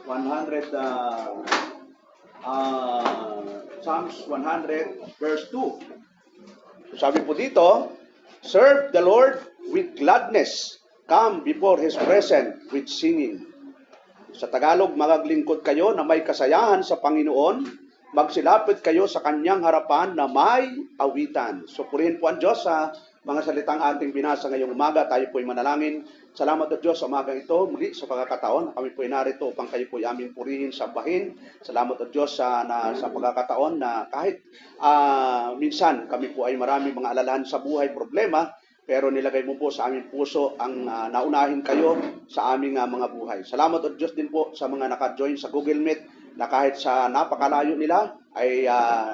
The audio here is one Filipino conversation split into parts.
100, Psalms 100 verse 2. Sabi po dito, serve the Lord with gladness, come before His presence with singing. Sa Tagalog, magaglingkod kayo na may kasayahan sa Panginoon, magsilapit kayo sa kanyang harapan na may awitan. So purihin po ang Diyos sa mga salitang ating binasa ngayong umaga. Tayo po'y manalangin. Salamat o Diyos sa umaga ito. Muli sa pagkakataon, kami po'y narito upang kayo po'y aming purihin, sambahin. Salamat o Diyos sa pagkakataon na kahit minsan kami po ay marami mga alalahan sa buhay, problema, pero nilagay mo po sa aming puso ang naunahin kayo sa aming mga buhay. Salamat o Diyos din po sa mga naka-join sa Google Meet na kahit sa napakalayo nila ay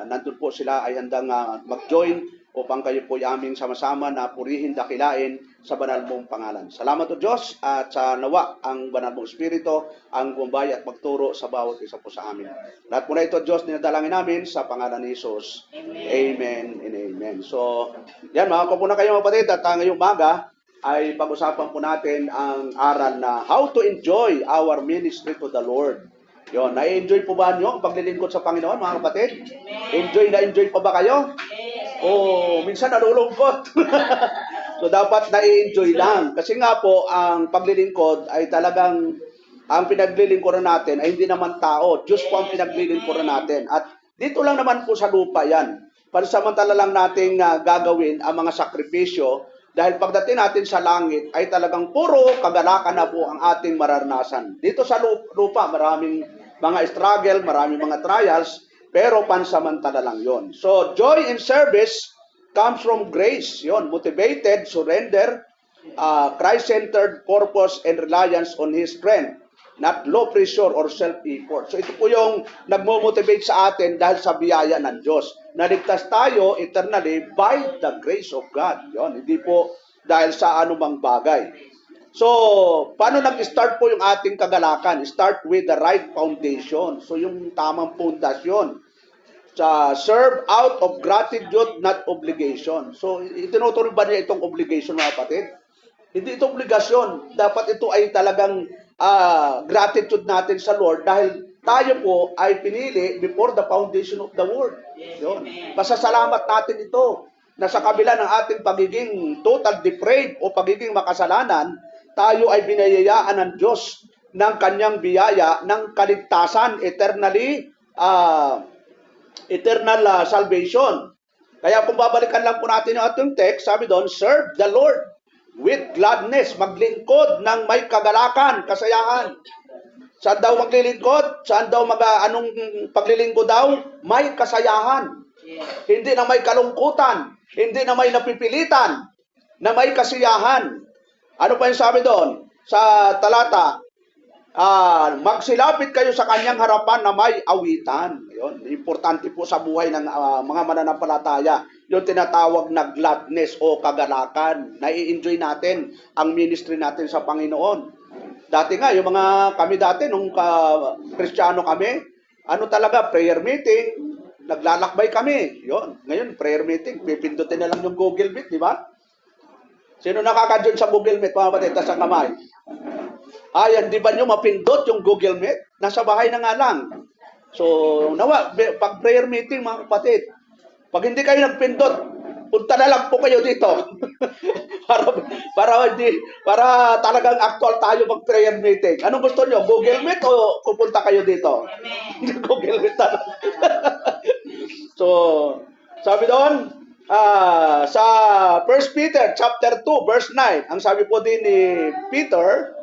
nandun po sila ay handang mag-join upang kayo po aming sama-sama na purihin, dakilain sa banal mong pangalan. Salamat o Diyos at sa nawa ang banal mong Espiritu ang bumbay at magturo sa bawat isa po sa amin. Lahat po na ito Diyos dinadalangin namin sa pangalan ni Jesus. Amen. Amen and amen. So, yan mga kapuna kayo mga kapatid at ngayong umaga ay pag-usapan po natin ang aral na how to enjoy our ministry to the Lord. Yon, na-enjoy po ba niyo ang paglilingkod sa Panginoon mga kapatid? Enjoy na enjoy pa ba kayo? O minsan nalulungkot. So dapat na-enjoy lang. Kasi nga po, ang paglilingkod ay talagang, ang pinaglilingkuran natin ay hindi naman tao. Diyos po ang pinaglilingkuran natin. At dito lang naman po sa lupa yan. Pansamantala lang nating gagawin ang mga sakripisyo dahil pagdating natin sa langit ay talagang puro kagalakan na po ang ating mararanasan. Dito sa lupa, maraming mga struggle, maraming mga trials, pero pansamantala lang yon. So, joy in service comes from grace. Yon, motivated, surrender, Christ-centered purpose and reliance on His strength, not low pressure or self-effort. So, ito po yung nagmo-motivate sa atin dahil sa biyaya ng Diyos. Naligtas tayo eternally by the grace of God. Yon, hindi po dahil sa anumang bagay. So, paano nag-start po yung ating kagalakan? Start with the right foundation. So, yung tamang pundasyon. Serve out of gratitude, not obligation. So, itinutuloy ba niya itong obligation mga kapatid? Hindi ito obligasyon. Dapat ito ay talagang gratitude natin sa Lord dahil tayo po ay pinili before the foundation of the world. Yun. Pasasalamat natin ito na sa kabila ng ating pagiging total depraved o pagiging makasalanan, tayo ay binayayaan ng Diyos ng kanyang biyaya ng kaligtasan, eternal salvation. Kaya kung babalikan lang po natin yung ating text, sabi doon, serve the Lord with gladness, maglingkod ng may kagalakan, kasayahan. Saan daw maglilingkod? Saan daw anong paglilingkod daw? May kasayahan. Hindi na may kalungkutan, hindi na may napipilitan, na may kasiyahan. Ano pa yung sabi doon? Sa talata, magsilapit kayo sa kanyang harapan na may awitan. Yun, importante po sa buhay ng mga mananampalataya. Yung tinatawag na gladness o kagalakan. Nai-enjoy natin ang ministry natin sa Panginoon. Dati nga, yung mga kami dati, nung Kristiyano kami, ano talaga, prayer meeting, naglalakbay kami. Yun, ngayon, prayer meeting, pipindutin na lang yung Google Meet, di ba? Sino nakaka-join sa Google Meet, mga kapatid, sa kamay? Ayan, di ba nyo mapindot yung Google Meet? Nasa bahay na nga lang. So, pag prayer meeting, mga kapatid, pag hindi kayo nagpindot, punta na lang po kayo dito. para talagang actual tayo mag prayer meeting. Anong gusto nyo? Google Meet o pupunta kayo dito? Google Meet na. So, sabi doon, sa 1 Peter chapter 2 verse 9, ang sabi po din ni Peter,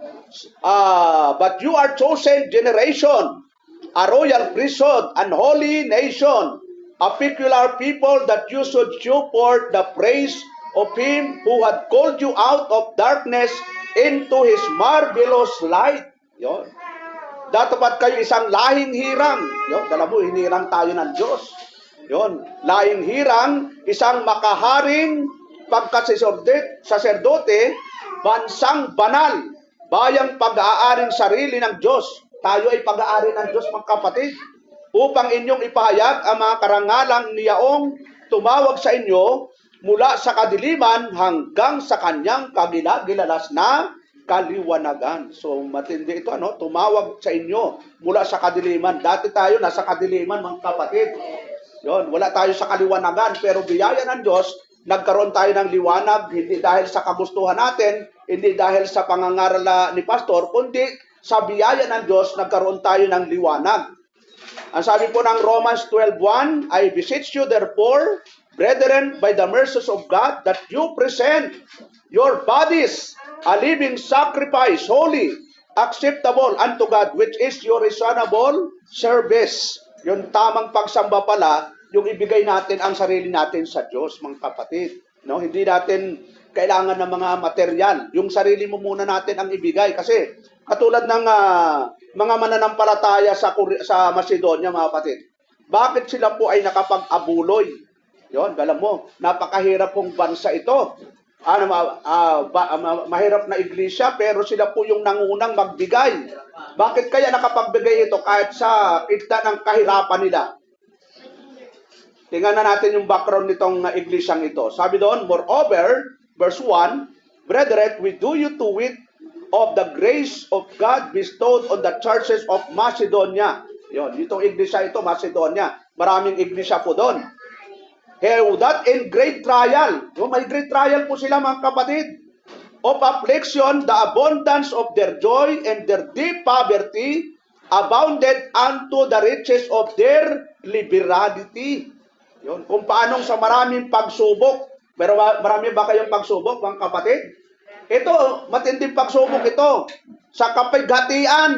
but you are chosen generation, a royal priesthood, an holy nation, a peculiar people, that you should show forth the praise of Him who had called you out of darkness into His marvelous light. Yun. Dapat kayo isang lahing hirang. Yun, alam mo, hinirang tayo ng Diyos. Yon, lahing hirang, isang makaharing saserdote, bansang banal, bayang pag-aaring sarili ng Diyos. Tayo ay pag-aari ng Diyos, mga kapatid, upang inyong ipahayag ang mga karangalang niyaong tumawag sa inyo mula sa kadiliman hanggang sa kanyang kagilagilalas na kaliwanagan. So matindi ito, ano? Tumawag sa inyo mula sa kadiliman. Dati tayo nasa kadiliman, mga kapatid. Yon, wala tayo sa kaliwanagan, pero biyaya ng Diyos, nagkaroon tayo ng liwanag, hindi dahil sa kagustuhan natin, hindi dahil sa pangangaral ni pastor, kundi sa biyaya ng Diyos, nagkaroon tayo ng liwanag. Ang sabi po ng Romans 12:1, I beseech you therefore, brethren, by the mercies of God, that you present your bodies a living sacrifice, holy, acceptable unto God, which is your reasonable service. Yung tamang pagsamba pala, yung ibigay natin ang sarili natin sa Diyos, mga kapatid. No, hindi natin kailangan ng mga material. Yung sarili mo muna natin ang ibigay. Kasi katulad ng mga mananampalataya sa Macedonia, mga kapatid, bakit sila po ay nakapag-abuloy? Yon, alam mo, napakahirap pong bansa ito. Mahirap na iglesia, pero sila po yung nangunang magbigay. Bakit kaya nakapagbigay ito kahit sa kita ng kahirapan nila? Tingnan na natin yung background nitong iglesyang ito. Sabi doon, moreover, verse 1, brethren, we do you to wit of the grace of God bestowed on the churches of Macedonia. Yon, itong iglesia ito, Macedonia. Maraming iglesia po doon. That in great trial, may great trial po sila, mga kapatid, of affliction, the abundance of their joy and their deep poverty abounded unto the riches of their liberality. Yun, kung paanong sa maraming pagsubok. Pero marami ba kayong pagsubok, mga kapatid? Ito, matinding pagsubok ito. Sa kapighatian,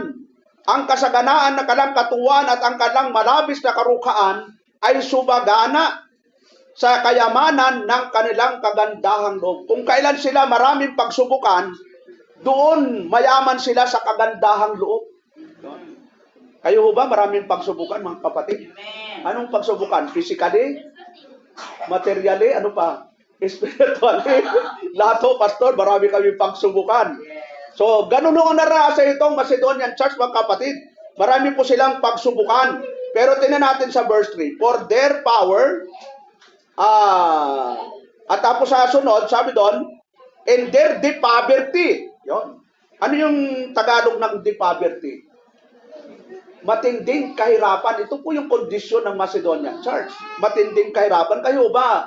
ang kasaganaan na kalang katuwan at ang kalang malabis na karukaan ay subagana sa kayamanan ng kanilang kagandahang loob. Kung kailan sila maraming pagsubukan, doon mayaman sila sa kagandahang loob. Kayo ba maraming pagsubukan, mga kapatid? Anong pagsubukan? Physically? Materially? Ano pa? Spiritually? Lahat po, pastor, marami kami pagsubukan. So, ganun ang narasa itong Macedonian Church, mga kapatid. Marami po silang pagsubukan. Pero tingnan natin sa verse 3. For their power, at tapos sa sunod, sabi doon, in their deep poverty. Yun. Ano yung Tagalog ng deep poverty? Matinding kahirapan. Ito po yung kondisyon ng Macedonian Church. Matinding kahirapan. Kayo ba?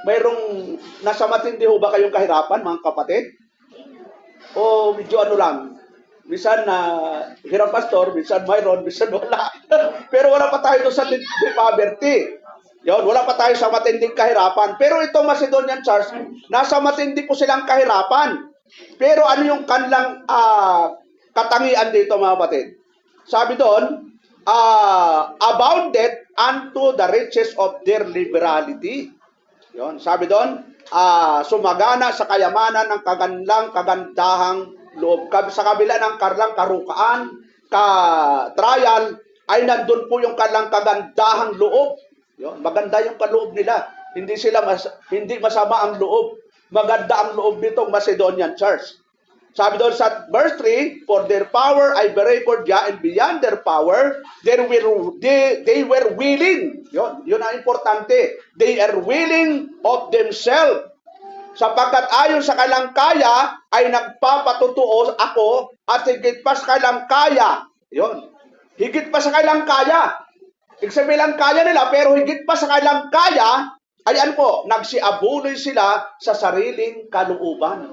Mayroong nasa matindi ho ba kayong kahirapan, mga kapatid? O medyo ano lang? Minsan hirap pastor, minsan mayroon, minsan wala. Pero wala pa tayo doon sa deep poverty. Yon, wala pa tayo sa matinding kahirapan. Pero ito Macedonian Church, nasa matindi po silang kahirapan. Pero ano yung kanilang katangian dito, mga kapatid? Sabi doon, abounded unto the riches of their liberality. Yon, sabi doon, sumagana sa kayamanan ng kagandahang loob. Sa kabila ng karlang karukaan, trial, ay nandun po yung kanilang kagandahang loob. Yon, maganda yung kaloob nila. Hindi masama ang loob. Maganda ang loob nitong Macedonian Church. Sabi doon sa verse 3, for their power I record ya, and beyond their power, they were willing. Yun ang importante. They are willing of themselves. Sapagkat ayon sa kailang kaya, ay nagpapatutuo ako at higit pa sa kailang kaya. Yun. Higit pa sa kailang kaya. Ibig sabihin lang kaya nila, pero higit pa sa kailang kaya, ay ano po, nagsiabuloy sila sa sariling kalooban.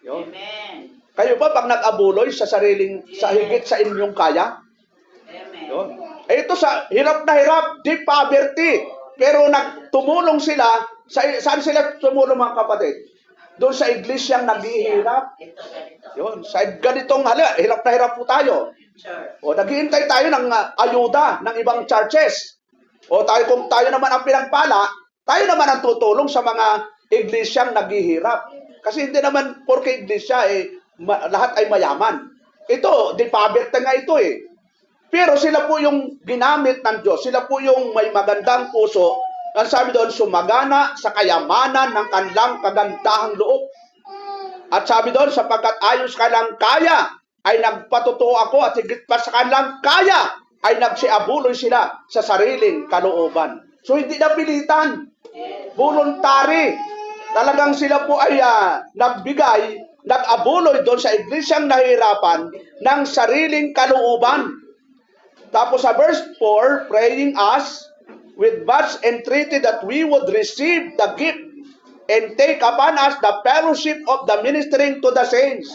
Yun. Amen. Kayo ba pag nag-abuloy sa higit sa inyong kaya? Amen. Yun. Ito sa hirap na hirap, deep poverty. Pero tumulong sila, saan sila tumulong, mga kapatid? Doon sa iglesyang naghihirap. Yun, sa ganitong hirap na hirap po tayo. O naghihintay tayo ng ayuda ng ibang churches. O kung tayo naman ang pinagpala, tayo naman ang tutulong sa mga iglesyang naghihirap. Kasi hindi naman porke iglesia lahat ay mayaman. Ito, di poverty nga ito eh. Pero sila po yung ginamit ng Diyos. Sila po yung may magandang puso. Ang sabi doon, sumagana sa kayamanan ng kanilang kagandahang loob. At sabi doon, sapagkat ayos kanilang kaya, ay nagpatutuo ako at higit pa sa kanilang kaya, ay nagsiabuloy sila sa sariling kalooban. So hindi na pilitan. Voluntary. Talagang sila po ay nagbigay nag-abuloy doon sa iglesyang nahirapan ng sariling kalooban. Tapos sa verse 4, praying us with much entreaty that we would receive the gift and take upon us the fellowship of the ministering to the saints,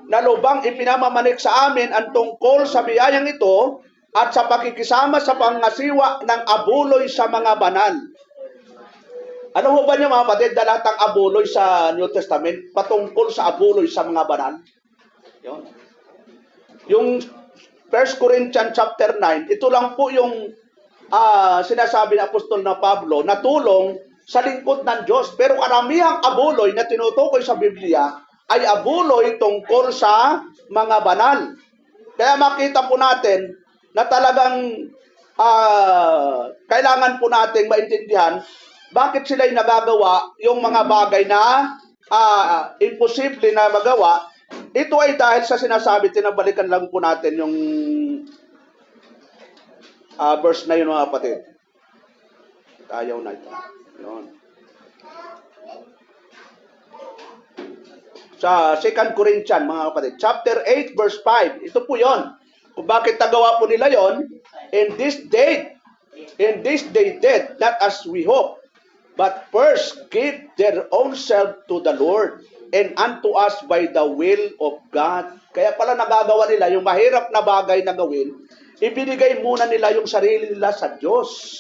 na lubang ipinamamanik sa amin ang tungkol sa biyayang ito at sa pakikisama sa pangasiwa ng abuloy sa mga banal. Ano ho ba niyo mga kapatid, dalatang abuloy sa New Testament, patungkol sa abuloy sa mga banal? Yun. Yung 1 Corinthians chapter 9, ito lang po yung sinasabi ng apostol na Pablo na tulong sa lingkod ng Diyos. Pero karamihang abuloy na tinutukoy sa Biblia ay abuloy tungkol sa mga banal. Kaya makita po natin na talagang kailangan po natin maintindihan bakit sila nagagawa yung mga bagay na imposible na magawa. Ito ay dahil sa sinasabi, tinabalikan lang po natin yung verse na yun mga kapatid. Ayaw na ito. Yun. Sa 2 Corinthians mga kapatid, chapter 8 verse 5. Ito po yon. Kung bakit nagawa po nila yon, in this day did, not as we hope, but first give their own self to the Lord and unto us by the will of God. Kaya pala nagagawa nila yung mahirap na bagay na gawin, ibinigay muna nila yung sarili nila sa Diyos.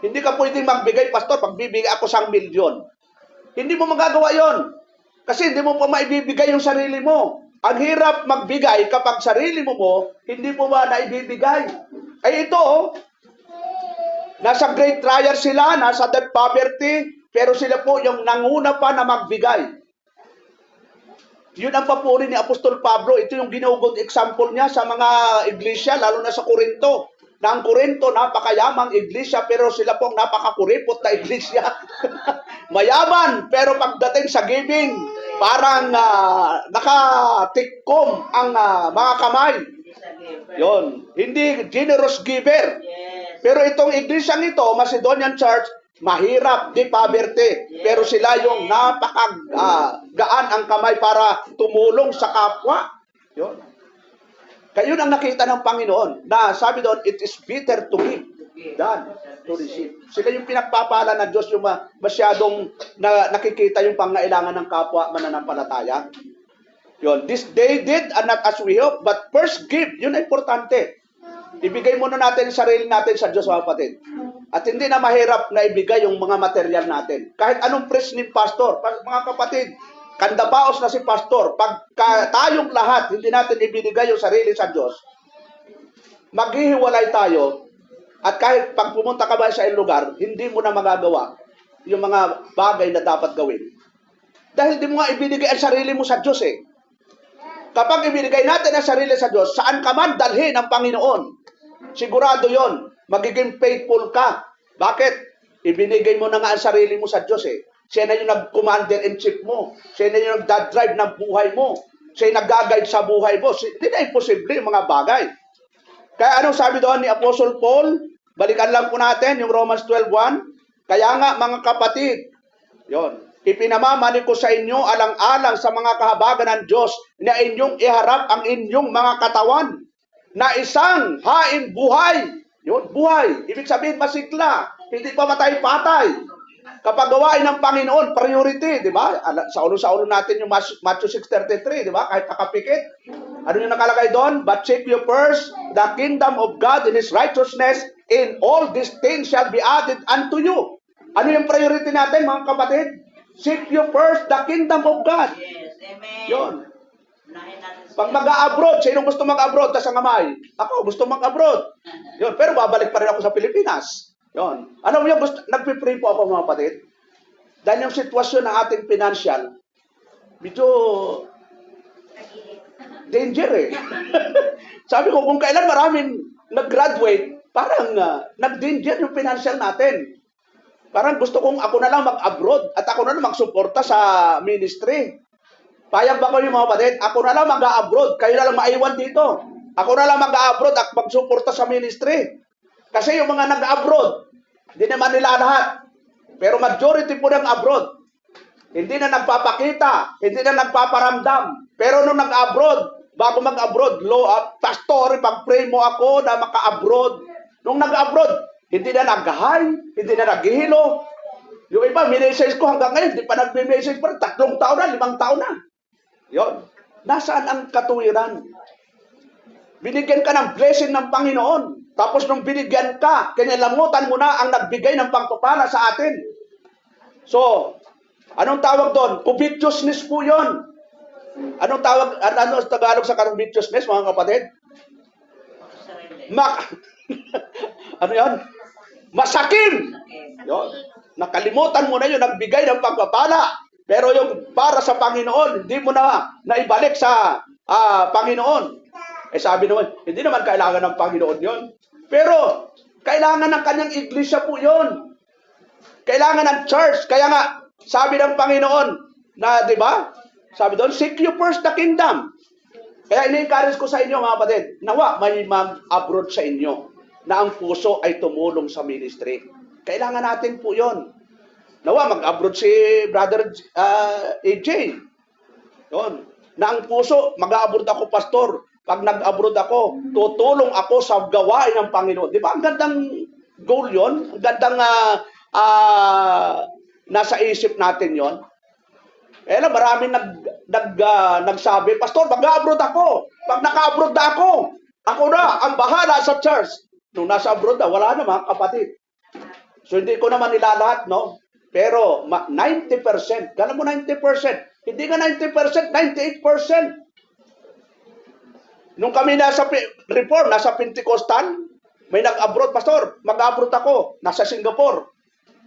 Hindi ka pwedeng magbigay, pastor, pagbibigay ako 1 milyon. Hindi mo magagawa yon. Kasi hindi mo pa maibibigay yung sarili mo. Ang hirap magbigay kapag sarili mo, hindi mo ba naibibigay? Ay ito, nasa great trial sila, nasa debt poverty, pero sila po yung nanguna pa na magbigay. Yun ang papuri ni Apostol Pablo. Ito yung ginugod example niya sa mga iglesia, lalo na sa Corinto. Na ang Corinto, napakayamang iglesia, pero sila pong napakakuripot na iglesia. Mayaman, pero pagdating sa giving, parang nakatikom ang mga kamay. Yon, hindi generous giver. Pero itong iglesyang ito, Macedonian Church, mahirap, di poverty. Pero sila yung napakagaan ang kamay para tumulong sa kapwa. Yun. Kaya yun ang nakita ng Panginoon. Na sabi doon, it is better to give than to receive. Sila yung pinagpapala ng Diyos, yung masyadong nakikita yung pangailangan ng kapwa mananampalataya. Yun. This they did and not as we hope, but first give. Yun ang importante. Ibigay muna natin yung sarili natin sa Diyos, mga kapatid. At hindi na mahirap na ibigay yung mga material natin. Kahit anong preach ni pastor, mga kapatid, kandabaos na si pastor, pagka tayong lahat, hindi natin ibinigay yung sarili sa Diyos, maghihiwalay tayo, at kahit pag pumunta ka ba sa iyong lugar, hindi mo na magagawa yung mga bagay na dapat gawin. Dahil hindi mo nga ibinigay ang sarili mo sa Diyos eh. Kapag ibinigay natin ang sarili sa Diyos, saan ka man dalhin ng Panginoon, sigurado yon, magiging faithful ka. Bakit? Ibinigay mo na nga ang sarili mo sa Diyos eh. Siya na yung nag-commander-in-chief mo. Siya na yung nag-drive ng buhay mo. Siya yung nag-guide sa buhay mo. Hindi na imposible yung mga bagay. Kaya anong sabi doon ni Apostle Paul? Balikan lang po natin yung Romans 12:1. Kaya nga mga kapatid, yon, ipinamamani ko sa inyo alang-alang sa mga kahabagan ng Diyos na inyong iharap ang inyong mga katawan na isang haing buhay. Yun, buhay. Ibig sabihin masikla. Hindi pa matay-patay. Kapag gawain ng Panginoon, priority, di ba? Sa ulo natin yung Matthew 6:33, di ba? Kahit nakapikit. Ano yung nakalagay doon? But seek you first the kingdom of God and His righteousness, and all these things shall be added unto you. Ano yung priority natin, mga kapatid? Seek you first the kingdom of God. Yes, amen. Yun. Pag mag-a-abroad, sino gusto mag-abroad? Tas ang amay, ako gusto mag-abroad. Yun, pero babalik pa rin ako sa Pilipinas. Yun. Ano yung gusto? Nagpipray po ako mga kapatid. Dahil yung sitwasyon ng ating financial, medyo danger eh. Sabi ko, kung kailan maraming nag-graduate, parang nag-danger yung financial natin. Parang gusto kong ako na lang mag-abroad at ako na lang magsuporta sa ministry. Payag ba kayo mga kapatid? Ako na lang mag-abroad, kayo na lang maiwan dito. Ako na lang mag-abroad at magsuporta sa ministry. Kasi yung mga nag-abroad, hindi naman nila lahat. Pero majority po ng abroad. Hindi na nagpapakita, hindi na nagpaparamdam. Pero nung nag-abroad, bago mag-abroad, pastor, pag-pray mo ako na maka-abroad. Nung nag-abroad, hindi na nag-hi, hindi na naghihilo. Yung iba, minessage ko hanggang ngayon, hindi pa nag-message pa, 3 taon na, 5 taon na. Yon. Nasaan ang katuwiran? Binigyan ka ng blessing ng Panginoon. Tapos nung binigyan ka, kinalamutan mo na ang nagbigay ng pangpapala sa atin. So, anong tawag doon? Covetousness po yun. Anong tawag, ano sa Tagalog sa covetousness, mga kapatid? Ano yan? Masakim! Yun. Nakalimutan mo na yun, nagbigay ng pagpapala. Pero yung para sa Panginoon, hindi mo na naibalik sa Panginoon. Sabi naman, hindi naman kailangan ng Panginoon yon. Pero, kailangan ng kanyang iglesia po yon. Kailangan ng church. Kaya nga, sabi ng Panginoon, na, di ba? Sabi doon, seek you first the kingdom. Kaya ini-encourage ko sa inyo, mga kapatid, nawa may mag-abroad sa inyo na ang puso ay tumulong sa ministry. Kailangan natin po yon. Nawa, mag-abroad si Brother AJ. Yun. Na ang puso, mag-abroad ako, pastor. Pag nag-abroad ako, tutulong ako sa gawain ng Panginoon. Di ba? Ang gandang goal yon. Ang gandang nasa isip natin yon. Maraming nagsabi, pastor, mag-abroad ako. Pag naka-abroad na ako na ang bahala sa church. Nung nasa abroad na, wala na mga kapatid. So hindi ko naman nilalahat, no? Pero 90%, kala mo 90%, hindi nga 90%, 98%. Nung kami nasa reform, nasa Pentecostal, may nag-abroad, pastor, mag-abroad ako, nasa Singapore.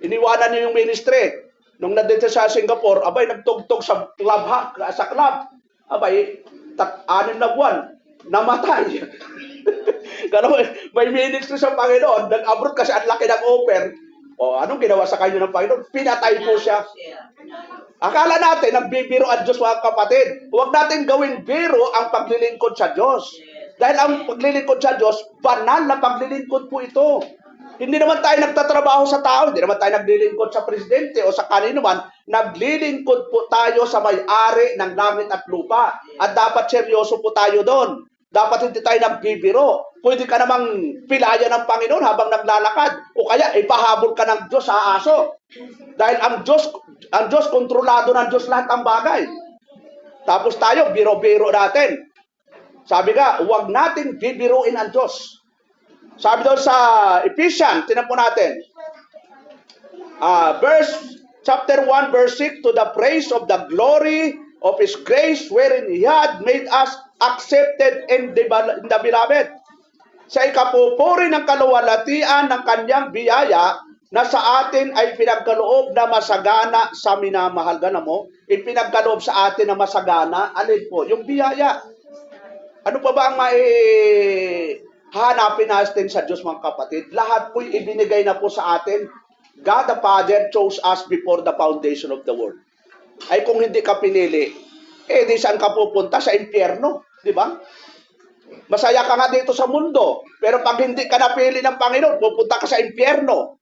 Iniwanan niyo yung ministry. Nung nandito sa Singapore, abay, nagtugtog sa club, abay, 6 na buwan, namatay. Kano, may ministry sa Panginoon, nag-abroad kasi ang laki ng offer. Anong ginawa sa kanya ng Panginoon? Pinatay po siya. Akala natin, nagbibiro ang Diyos, mga kapatid. Huwag natin gawing biro ang paglilingkod sa Diyos. Dahil ang paglilingkod sa Diyos, banal na paglilingkod po ito. Hindi naman tayo nagtatrabaho sa tao, hindi naman tayo naglilingkod sa presidente o sa kanino man. Naglilingkod po tayo sa may-ari ng langit at lupa. At dapat seryoso po tayo doon. Dapat hindi tayo nagbibiro. Pwede ka namang pilaya ng Panginoon habang naglalakad. O kaya ipahabol ka ng Diyos sa aso. Dahil ang Diyos, kontrolado ng Diyos lahat ang bagay. Tapos tayo, biro-biro natin. Sabi nga, huwag natin bibiruin ang Diyos. Sabi doon sa Ephesians, tinan po natin. Chapter 1, verse 6, to the praise of the glory of His grace, wherein He had made us accepted in the beloved. Sa ikapupuri ng kaluwalhatian ng kanyang biyaya, na sa atin ay pinagkaloob na masagana sa minamahal. Gana mo? Ipinagkaloob sa atin na masagana. Alin po? Yung biyaya. Ano pa ba ang hanapin natin sa Diyos, mga kapatid? Lahat po'y ibinigay na po sa atin. God the Father chose us before the foundation of the world. Ay kung hindi ka pinili, di saan ka pupunta? Sa impyerno. Di ba? Masaya ka nga dito sa mundo. Pero pag hindi ka napili ng Panginoon, pupunta ka sa impyerno.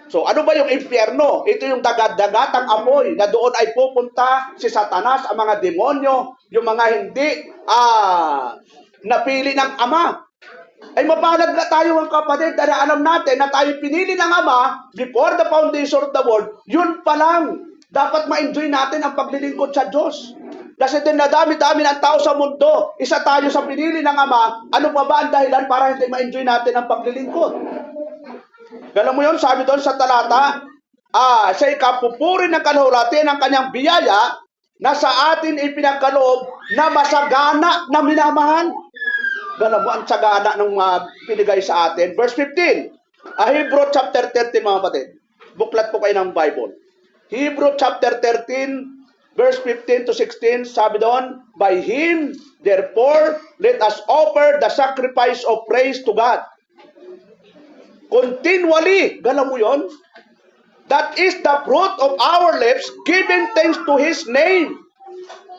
So, ano ba yung impyerno? Ito yung dagat-dagatang apoy na doon ay pupunta si Satanas, ang mga demonyo, yung mga hindi napili ng Ama. Ay mapalad na tayo, mga kapatid, dahil alam natin na tayo pinili ng Ama before the foundation of the world. Yun pa lang. Dapat ma-enjoy natin ang paglilingkod sa Diyos. Kasi din nadami-dami ng tao sa mundo. Isa tayo sa pinili ng Ama. Ano pa ba ang dahilan para hindi ma-enjoy natin ang paglilingkod? Alam mo yun, sabi doon sa talata, sa ikapupuri ng kaluwalhatian ng kanyang biyaya, na sa atin ipinagkaloob na masagana na minamahal. Alam mo, ang sagana ng pinigay sa atin. Verse 15, Hebrew chapter 13, mga kapatid. Buklat po kayo ng Bible. Hebrew chapter 13, verse 15 to 16, sabi doon, by Him, therefore, let us offer the sacrifice of praise to God. Continually, galam mo yun? That is the fruit of our lips, giving thanks to His name.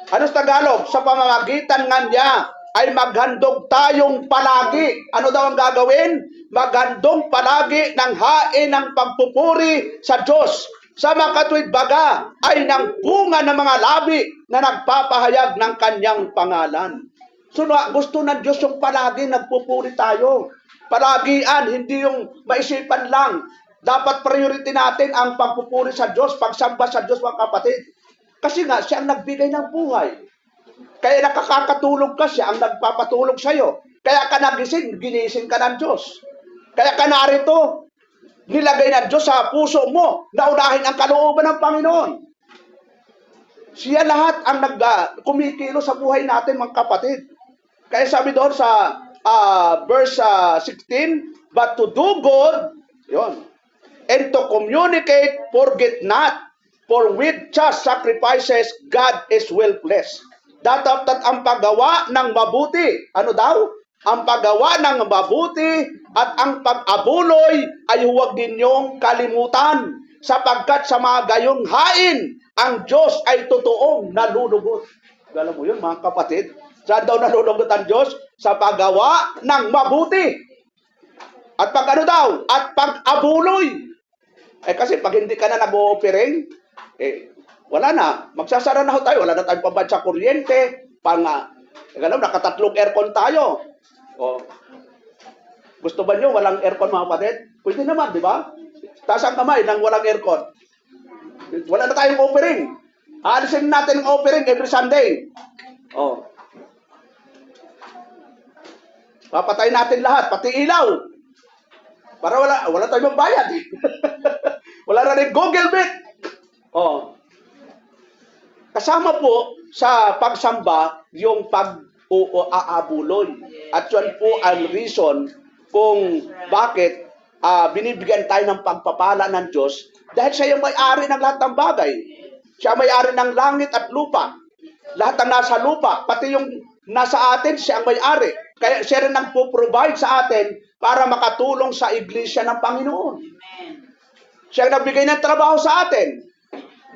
Ano sa Tagalog? Sa pamamagitan nga niya, ay maghandog tayong palagi. Ano daw ang gagawin? Maghandog palagi ng hain ng pagpupuri sa Diyos. sa makatuwid baga ay ng bunga ng mga labi na nagpapahayag ng kanyang pangalan. So gusto ng Diyos yung palagi nagpupuri tayo. Palagian, hindi yung maisipan lang. Dapat priority natin ang pagpupuri sa Diyos, pagsamba sa Diyos mga kapatid. Kasi nga, siya ang nagbigay ng buhay. Kaya nakakatulog ka, siya ang nagpapatulog sa'yo. Kaya ka nagising, ginising ka ng Diyos. Kaya ka narito, nilagay ng Diyos sa puso mo na unahin ang kalooban ng Panginoon. Siya lahat ang kumikilo sa buhay natin mga kapatid. Kaya sabi doon sa verse 16, but to do good, yon, and to communicate, forget not, for with just sacrifices, God is well pleased. Dapat ang paggawa ng mabuti, ano daw? Ang paggawa ng mabuti at ang pag-abuloy ay huwag ninyong kalimutan, sapagkat sa mga gayong hain, ang Diyos ay totoong nalulugot. Alam mo yun mga kapatid? Saan daw nalulugot ang Diyos? Sa paggawa ng mabuti. At pag ano daw? At pag-abuloy. Kasi pag hindi ka na nag-o-offering, wala na. Magsasara na tayo. Wala na tayong pambad sa kuryente. Nakatatlong aircon tayo. Gusto ba nyo walang aircon mga kapatid? Pwede naman, di ba? Taas ang kamay nang walang aircon. Wala na tayong offering. Aalisin natin ang offering every Sunday. Papatayin natin lahat, pati ilaw. Para wala tayong magbayad. Wala na rin Google Meet. Kasama po sa pagsamba yung pag-aabuloy. At yan po ang reason kung bakit binibigyan tayo ng pagpapala ng Diyos dahil siya yung may-ari ng lahat ng bagay. Siya may-ari ng langit at lupa. Lahat ng nasa lupa, pati yung nasa atin, siya ang may-ari. Kaya siya rin nagpo-provide sa atin para makatulong sa iglesia ng Panginoon. Siya ang nagbigay ng trabaho sa atin.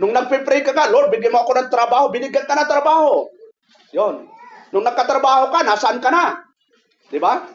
Nung nagpe-pray ka, Lord, bigyan mo ako ng trabaho, binigyan ka ng trabaho. Yon. Nung nagkatrabaho ka, nasaan ka na? Di ba?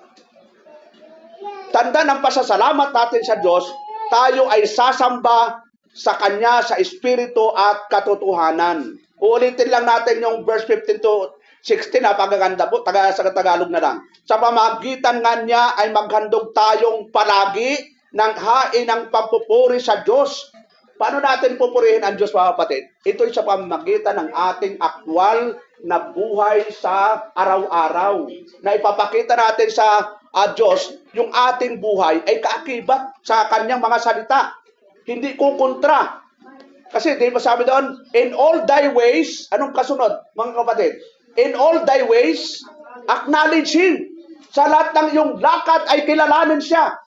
Tanda ng pasasalamat natin sa Diyos, tayo ay sasamba sa Kanya sa Espiritu at katotohanan. Uulitin lang natin yung verse 15 to 16, napakaganda po, sa Tagalog na lang. Sa pamagitan nga niya ay maghandog tayong palagi ng hain ng pagpupuri sa Diyos. Paano natin pupurihin ang Diyos mga kapatid? Ito'y sa pamagitan ng ating aktwal na buhay sa araw-araw. Na ipapakita natin sa Diyos, yung ating buhay ay kaakibat sa Kanyang mga salita. Hindi kukontra. Kasi di ba sabi doon, in all thy ways, anong kasunod mga kapatid? In all thy ways, acknowledge Him. Sa lahat ng iyong lakad ay kilalanin siya.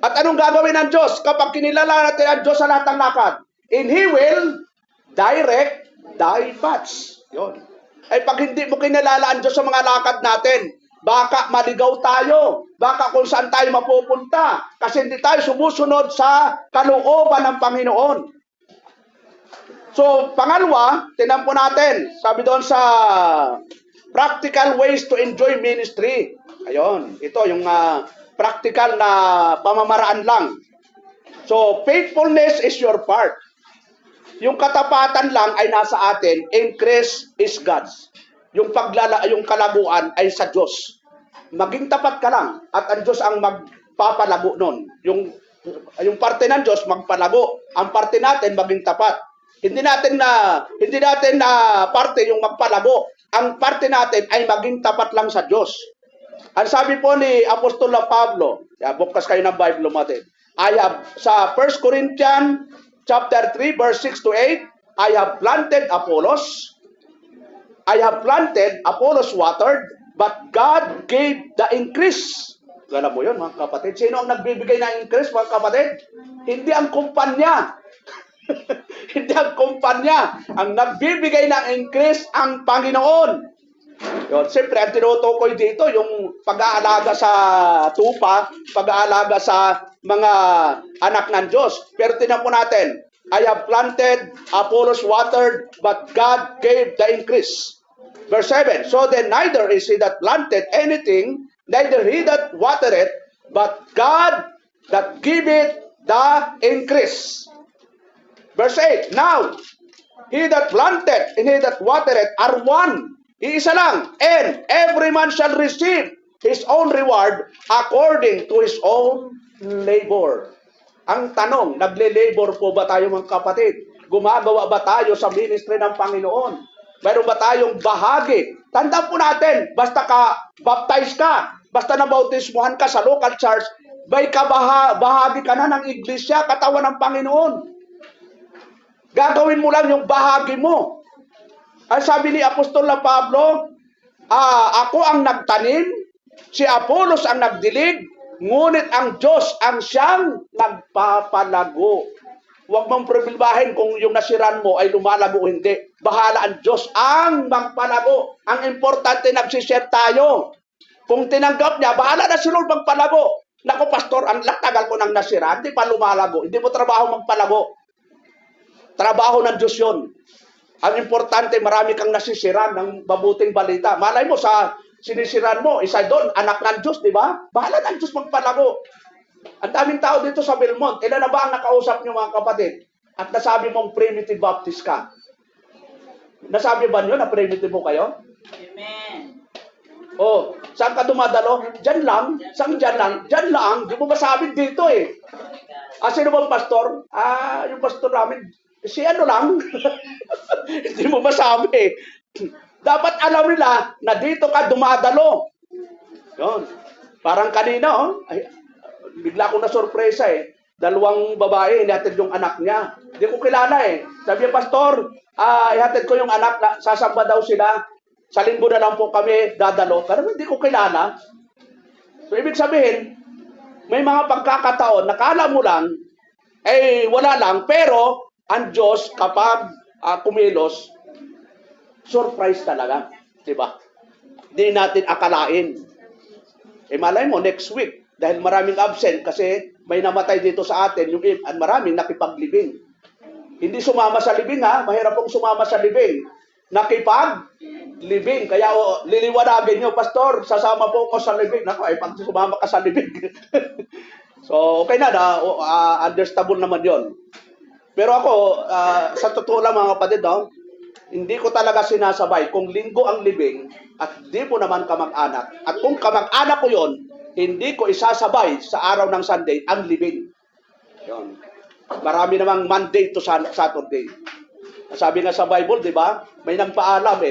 At anong gagawin ng Diyos kapag kinilala natin ang Diyos sa lahat ng lakad? And He will direct thy paths. Yun. Ay pag hindi mo kinilala ang Diyos sa mga lakad natin, baka maligaw tayo. Baka kung saan tayo mapupunta. Kasi hindi tayo sumusunod sa kalooban ng Panginoon. So, pangalawa, tinan po natin. Sabi doon sa practical ways to enjoy ministry. Ayun, ito yung practical na pamamaraan lang. So, faithfulness is your part. Yung katapatan lang ay nasa atin, increase is God's. Yung kalaguan ay sa Diyos. Maging tapat ka lang at ang Diyos ang magpapalago nun. Yung parte ng Diyos magpalago. Ang parte natin maging tapat. Hindi natin na parte yung magpalago. Ang parte natin ay maging tapat lang sa Diyos. Ang sabi po ni Apostol Pablo, bukas kayo ng Bible natin. Sa 1 Corinthians chapter 3 verse 6 to 8, I have planted Apollos watered, but God gave the increase. Alam mo yun mga kapatid. Sino ang nagbibigay ng increase mga kapatid? Hindi ang kumpanya. Hindi ang kumpanya. Ang nagbibigay ng increase ang Panginoon. Yun, siyempre, ang tinutukoy dito, yung pag-aalaga sa tupa, pag-aalaga sa mga anak ng Diyos. Pero tinan po natin, I have planted, Apollos watered, but God gave the increase. Verse 7, so then neither is he that planted anything, neither he that watered it, but God that giveth the increase. Verse 8, now, he that planted and he that watered are one. Iisa lang. And every man shall receive his own reward according to his own labor. Ang tanong, nagle-labor po ba tayo mga kapatid? Gumagawa ba tayo sa ministry ng Panginoon? Mayroon ba tayong bahagi? Tandaan po natin, basta ka baptize ka, basta nabautismuhan ka sa local church, may bahagi ka na ng iglesia, katawan ng Panginoon. Gagawin mo lang yung bahagi mo. Ang sabi ni Apostol na Pablo, ako ang nagtanim, si Apolos ang nagdilig, ngunit ang Diyos ang siyang nagpapalago. Huwag mong problemahin kung yung nasiran mo ay lumalago o hindi. Bahala ang Diyos ang magpalago. Ang importante, nagsishare tayo. Kung tinanggap niya, bahala na si Lord magpalago. Naku, pastor, ang tagal ko nang nasira, hindi pa lumalago. Hindi mo trabaho magpalago. Trabaho ng Diyos yun. Ang importante, marami kang nasisiran ng mabuting balita. Malay mo, sa sinisiran mo, isa doon, anak ng Diyos, di ba? Bahala ng Diyos magpalago. Ang daming tao dito sa Belmont. Ilan na ba ang nakausap niyo mga kapatid? At nasabi mong primitive Baptist ka? Nasabi ba niyo na primitive mo kayo? Amen. Oh, saan ka dumadalo? Diyan lang. Saan diyan lang? Diyan lang. Di mo masabi dito eh. Sino bang pastor? Yung pastor namin, si ano lang. Hindi mo masabi. Dapat alam nila na dito ka dumadalo. Yun. Parang kanina, bigla ko na sorpresa eh. Dalawang babae, ihatid yung anak niya. Hindi ko kilala eh. Sabi niya, pastor, ihatid ko yung anak, sasamba daw sila. Sa linggo na lang po kami dadalo. Pero hindi ko kilala. So, ibig sabihin, may mga pagkakataon, nakala mo lang, wala lang, pero ang Diyos kapag kumilos, surprise talaga. Diba? Hindi natin akalain. Malay mo, next week, dahil maraming absent kasi may namatay dito sa atin, yung maraming nakipaglibing. Hindi sumama sa libing ha, mahirap pong sumama sa libing. Nakipaglibing. Kaya liliwanagin nyo, pastor, sasama po ko sa libing. Naku, pag sumama ka sa libing. So, okay na, understandable naman yon. Pero ako, sa totoo lang mga kapatid, hindi ko talaga sinasabay kung linggo ang libing at di po naman kamag-anak. At kung kamag-anak ko yon, hindi ko isasabay sa araw ng Sunday ang libing. Yon. Marami namang Monday to Saturday. Sabi nga sa Bible, di ba? May nagpaalam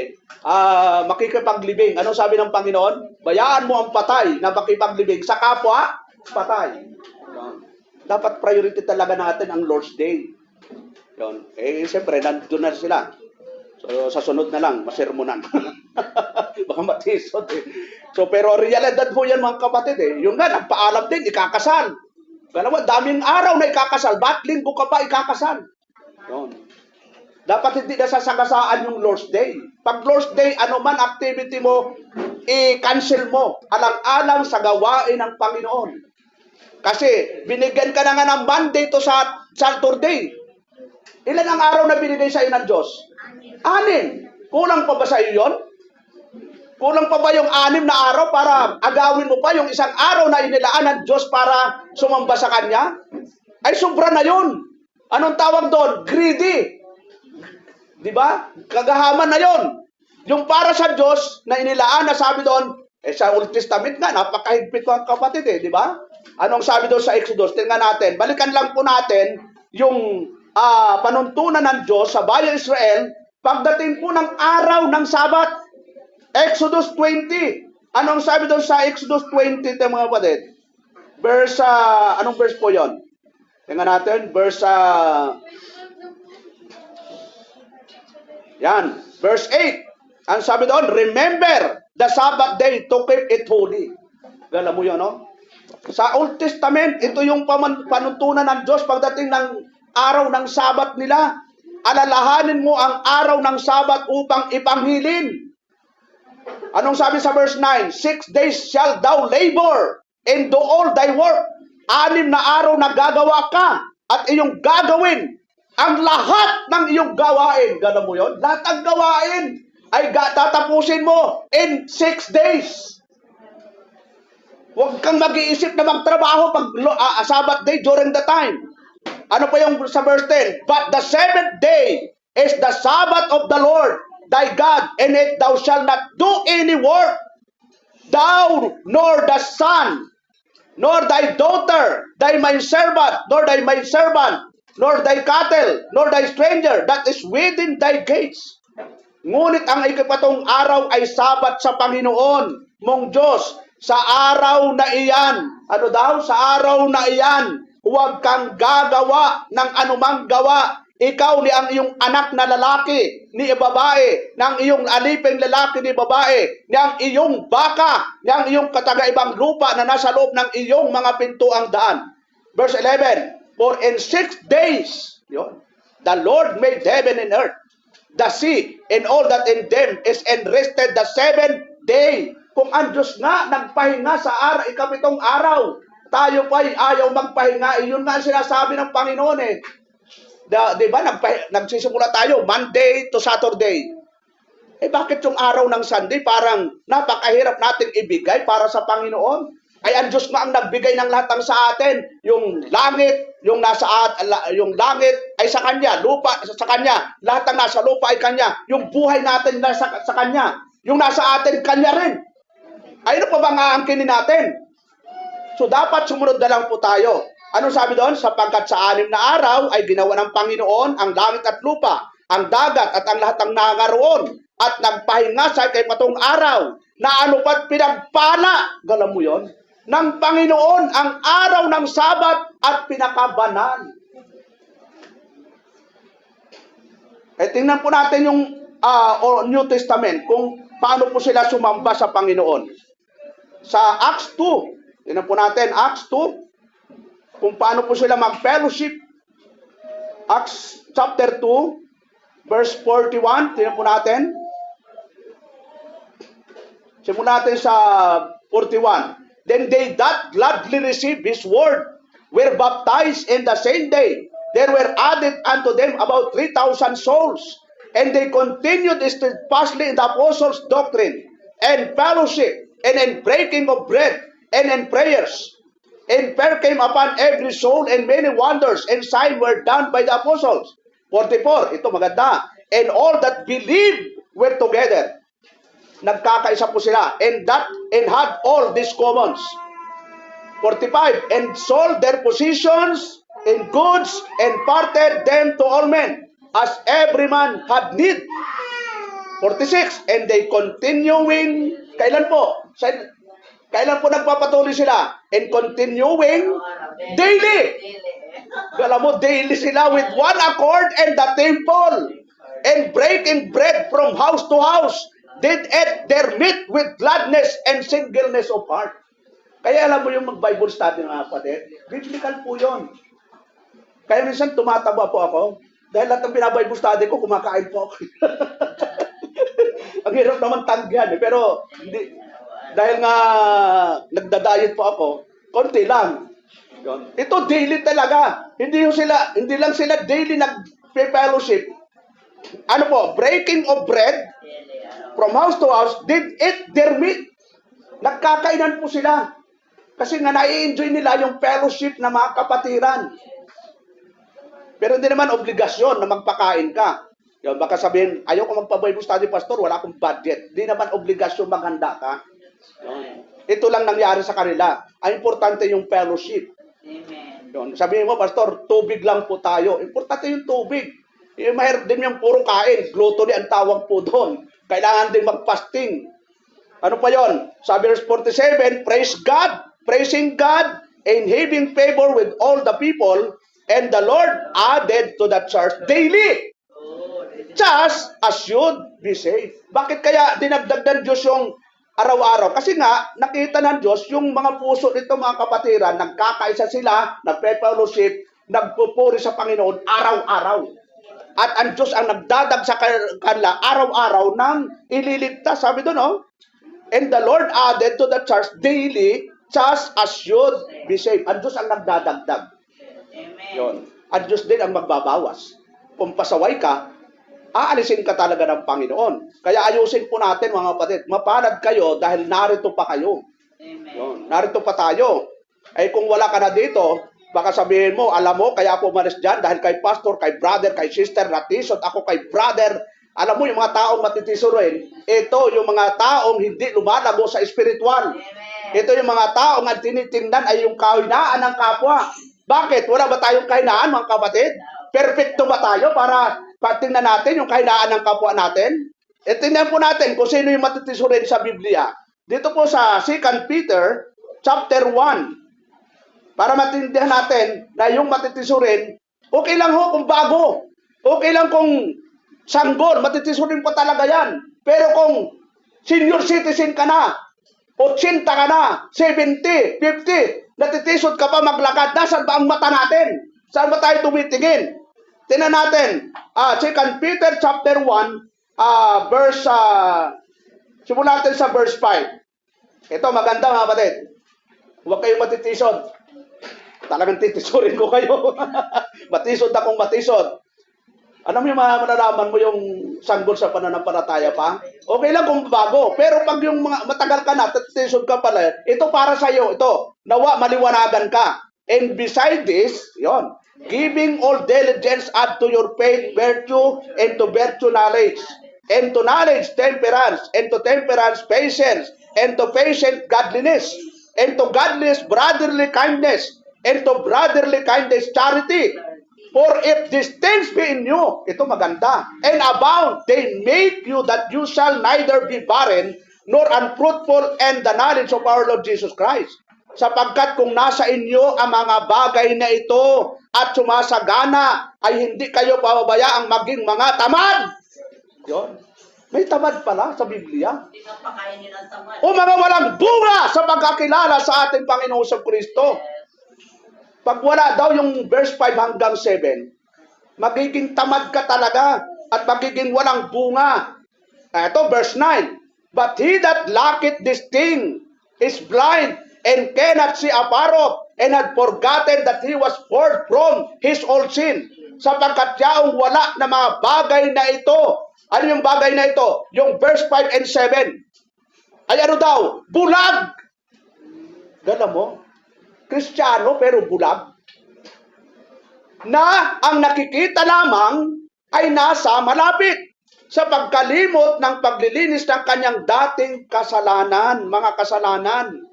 makikipaglibing. Anong sabi ng Panginoon? Bayaan mo ang patay na makipaglibing sa kapwa patay. Yon. Dapat priority talaga natin ang Lord's Day. Yon. Siyempre, nandun na sila. So, sa sunod na lang, masermonan. Baka matisod eh. So, pero realidad po yan mga kapatid eh. Yung nga, nagpaalam din, ikakasal. Ganawa, daming araw na ikakasal. Ba't linggo ka pa ikakasal? Yun. Dapat hindi nasasagasaan yung Lord's Day. Pag Lord's Day, ano man activity mo, i-cancel mo. Alang-alang sa gawain ng Panginoon. Kasi, binigyan ka na nga ng Monday to Saturday. Ilan ang araw na binigay sa iyo ng Diyos? 6. Kulang pa ba sa iyo yun? Kulang pa ba yung 6 na araw para agawin mo pa yung isang araw na inilaan ng Diyos para sumamba sa Kanya? Ay, sobra na yun. Anong tawag doon? Greedy. Di ba? Kagahaman na yun. Yung para sa Diyos na inilaan na sabi doon, sa Old Testament nga, napakahigpit ko ang kapatid di ba? Anong sabi doon sa Exodus? Tingnan natin. Balikan lang po natin yung panuntunan ng Diyos sa bayan Israel pagdating po ng araw ng Sabat. Exodus 20. Anong sabi doon sa Exodus 20, mga kapatid? Verse, anong verse po yon? Tingnan natin, verse, yan, verse 8. Ang sabi doon, remember the Sabbath day to keep it holy. Alam mo yun, no? Sa Old Testament, ito yung panuntunan ng Diyos pagdating ng araw ng Sabat nila. Alalahanin mo ang araw ng Sabat upang ipanghilin. Anong sabi sa verse 9? 6 days shall thou labor and do all thy work. 6 na araw na gagawa ka at iyong gagawin ang lahat ng iyong gawain. Gano'n mo yun? Lahat ng gawain ay tatapusin mo in 6 days. Huwag kang mag-iisip na magtrabaho pag Sabbath day during the time. Ano pa yung sa verse 10? But the seventh day is the Sabbath of the Lord thy God, and it thou shalt not do any work, thou nor the son, nor thy daughter, thy maidservant, nor thy maidservant, nor thy cattle, nor thy stranger that is within thy gates. Ngunit ang ikapatong araw ay Sabat sa Panginoon mong Diyos. Sa araw na iyan, ano daw? Sa araw na iyan, huwag kang gagawa ng anumang gawa. Ikaw ni ang iyong anak na lalaki ni babae, ng iyong aliping lalaki ni babae, ni ang iyong baka, ni ang iyong katagaibang lupa na nasa loob ng iyong mga pintuang daan. Verse 11, for in 6 days, yun, the Lord made heaven and earth, the sea, and all that in them is, and rested the seventh day. Kung ang Diyos nga nagpahinga sa ikapitong araw, tayo pa ay ayaw magpahinga. Yun nga sinasabi ng Panginoon eh. Di ba, nagsisimula tayo Monday to Saturday. Eh bakit yung araw ng Sunday parang napakahirap natin ibigay para sa Panginoon? Ay ang Diyos nga ang nagbigay ng lahat ng sa atin. Yung langit, yung langit ay sa Kanya, lupa sa Kanya, lahat ng nasa lupa ay Kanya. Yung buhay natin nasa sa Kanya, yung nasa atin Kanya rin. Ay ano pa bang aangkinin natin? So dapat sumunod na lang po tayo. Ano sabi doon? Sapagkat sa 6 na araw ay ginawa ng Panginoon ang langit at lupa, ang dagat at ang lahat ng nangaroon, at nagpahinga sa ikapatong araw, na ano pa't pinagpala, galam mo yon, ng Panginoon ang araw ng Sabat at pinakabanal. Eh tingnan po natin yung New Testament kung paano po sila sumamba sa Panginoon. Sa Acts 2, tingnan po natin Acts 2, kung paano po sila mag-fellowship. Acts chapter 2, verse 41, tingnan po natin. Simulan natin sa 41. Then they that gladly received his word were baptized in the same day. There were added unto them about 3,000 souls. And they continued steadfastly in the apostles' doctrine and fellowship, and in breaking of bread, and in prayers. And fear came upon every soul, and many wonders and signs were done by the apostles. 44, ito maganda. And all that believed were together. Nagkakaisa po sila. And had all these commons. 45, and sold their possessions and goods, and parted them to all men, as every man had need. 46, and they continuing, kailan po? Kailan po nagpapatuloy sila? And continuing daily. Alam mo, daily sila with one accord in the temple, and breaking bread from house to house, did eat their meat with gladness and singleness of heart. Kaya alam mo yung mag-Bible study mga kapatid, biblical po yun. Kaya minsan tumataba po ako, dahil lahat ng binabible study ko, kumakain po ako. Ang hirap naman tanggihan eh, pero hindi, dahil nga nagda-diet po ako, konti lang. Ito daily talaga. Hindi lang sila daily nag-fellowship. Ano po, breaking of bread from house to house, did eat their meat. Nagkakainan po sila. Kasi nga nai-enjoy nila yung fellowship na mga kapatiran. Pero hindi naman obligasyon na magpakain ka. Yung baka sabihin, ayaw ko magpa-Bible study, pastor, wala akong budget. Hindi naman obligasyon maghanda ka. Ito lang nangyari sa kanila. Ang importante yung fellowship. Amen. Yun. Sabihin mo, pastor, tubig lang po tayo. Importante yung tubig. Mahirap din yung puro kain. Gluttony ang tawag po doon. Kailangan din mag-fasting. Ano pa yon? Sabi verse 47, praise God, praising God, and having favor with all the people, and the Lord added to the church daily, just as should be saved. Bakit kaya dinagdag ng Diyos yung araw-araw? Kasi nga, nakita ng Diyos yung mga puso nito mga kapatiran, nagkakaisa sila, nagpe-fellowship, nagpupuri sa Panginoon araw-araw. At ang Diyos ang nagdadag sa kanila araw-araw ng ililigtas. Sabi doon, oh, and the Lord added to the church daily, just as should be saved. Ang Diyos ang nagdadagdag. Amen. Yun. Ang Diyos din ang magbabawas. Kung pasaway ka, aalisin ka talaga ng Panginoon. Kaya ayusin po natin mga kapatid. Mapalad kayo dahil narito pa kayo. Amen. Yun. Narito pa tayo. Ay kung wala ka na dito, Baka sabihin mo, alam mo, kaya ako umalis dyan dahil kay pastor, kay brother, kay sister, natisod ako kay brother. Alam mo, yung mga taong matitisurin, ito yung mga taong hindi lumalago sa espiritual. Amen. Ito yung mga taong ang tinitingnan ay yung kahinaan ng kapwa. Bakit? Wala ba tayong kahinaan, mga kapatid? Perfecto ba tayo para patingnan natin yung kahinaan ng kapwa natin? E tingnan po natin kung sino yung matitisurin sa Biblia. Dito po sa 2 Peter chapter 1. Para matindihan natin na yung matitisurin, okay lang ho kung bago. Okay lang kung sanggol, matitisurin pa talaga yan. Pero kung senior citizen ka na, 80 ka na, 70, 50, natitisod ka pa maglakad, nasaan ba ang mata natin? Saan ba tayo tumitingin? Tingnan natin, 2 Peter chapter 1, verse, simulan natin sa verse 5. Ito, maganda mga kapatid. Huwag kayong matitisod. Talagang titisurin ko kayo. Matisod akong matisod. Alam mo yung malalaman mo yung sanggol sa pananampalataya pa? Okay lang kung bago. Pero pag yung mga matagal ka na, titisod ka pala, ito para sa iyo. Ito, nawa maliwanagan ka. And beside this, yon, giving all diligence add to your faith, virtue, and to virtue knowledge. And to knowledge, temperance. And to temperance, patience. And to patience, godliness. And to godliness, brotherly kindness. And to brotherly kindness, charity. For if these things be in you, ito maganda, and abound, they make you that you shall neither be barren, nor unfruitful in the knowledge of our Lord Jesus Christ. Sapagkat kung nasa inyo ang mga bagay na ito at sumasagana, ay hindi kayo pababayaang maging mga tamad. Yun. May tamad pala sa Biblia. Hindi ka pakainin ng tamad. O mga walang bunga sa pagkakilala sa ating Panginoong Kristo. Pag wala daw yung verse 5 hanggang 7, magiging tamad ka talaga at magiging walang bunga. Ito, verse 9. But he that lacketh this thing is blind and cannot see afar off, and had forgotten that he was forth from his old sin. Sapagkat yaong wala na mga bagay na ito. Ano yung bagay na ito? Yung verse 5 and 7. Ay ano daw? Bulag! Gala mo? Kristiyano pero bulag, na ang nakikita lamang ay nasa malapit sa pagkalimot ng paglilinis ng kanyang dating kasalanan, mga kasalanan.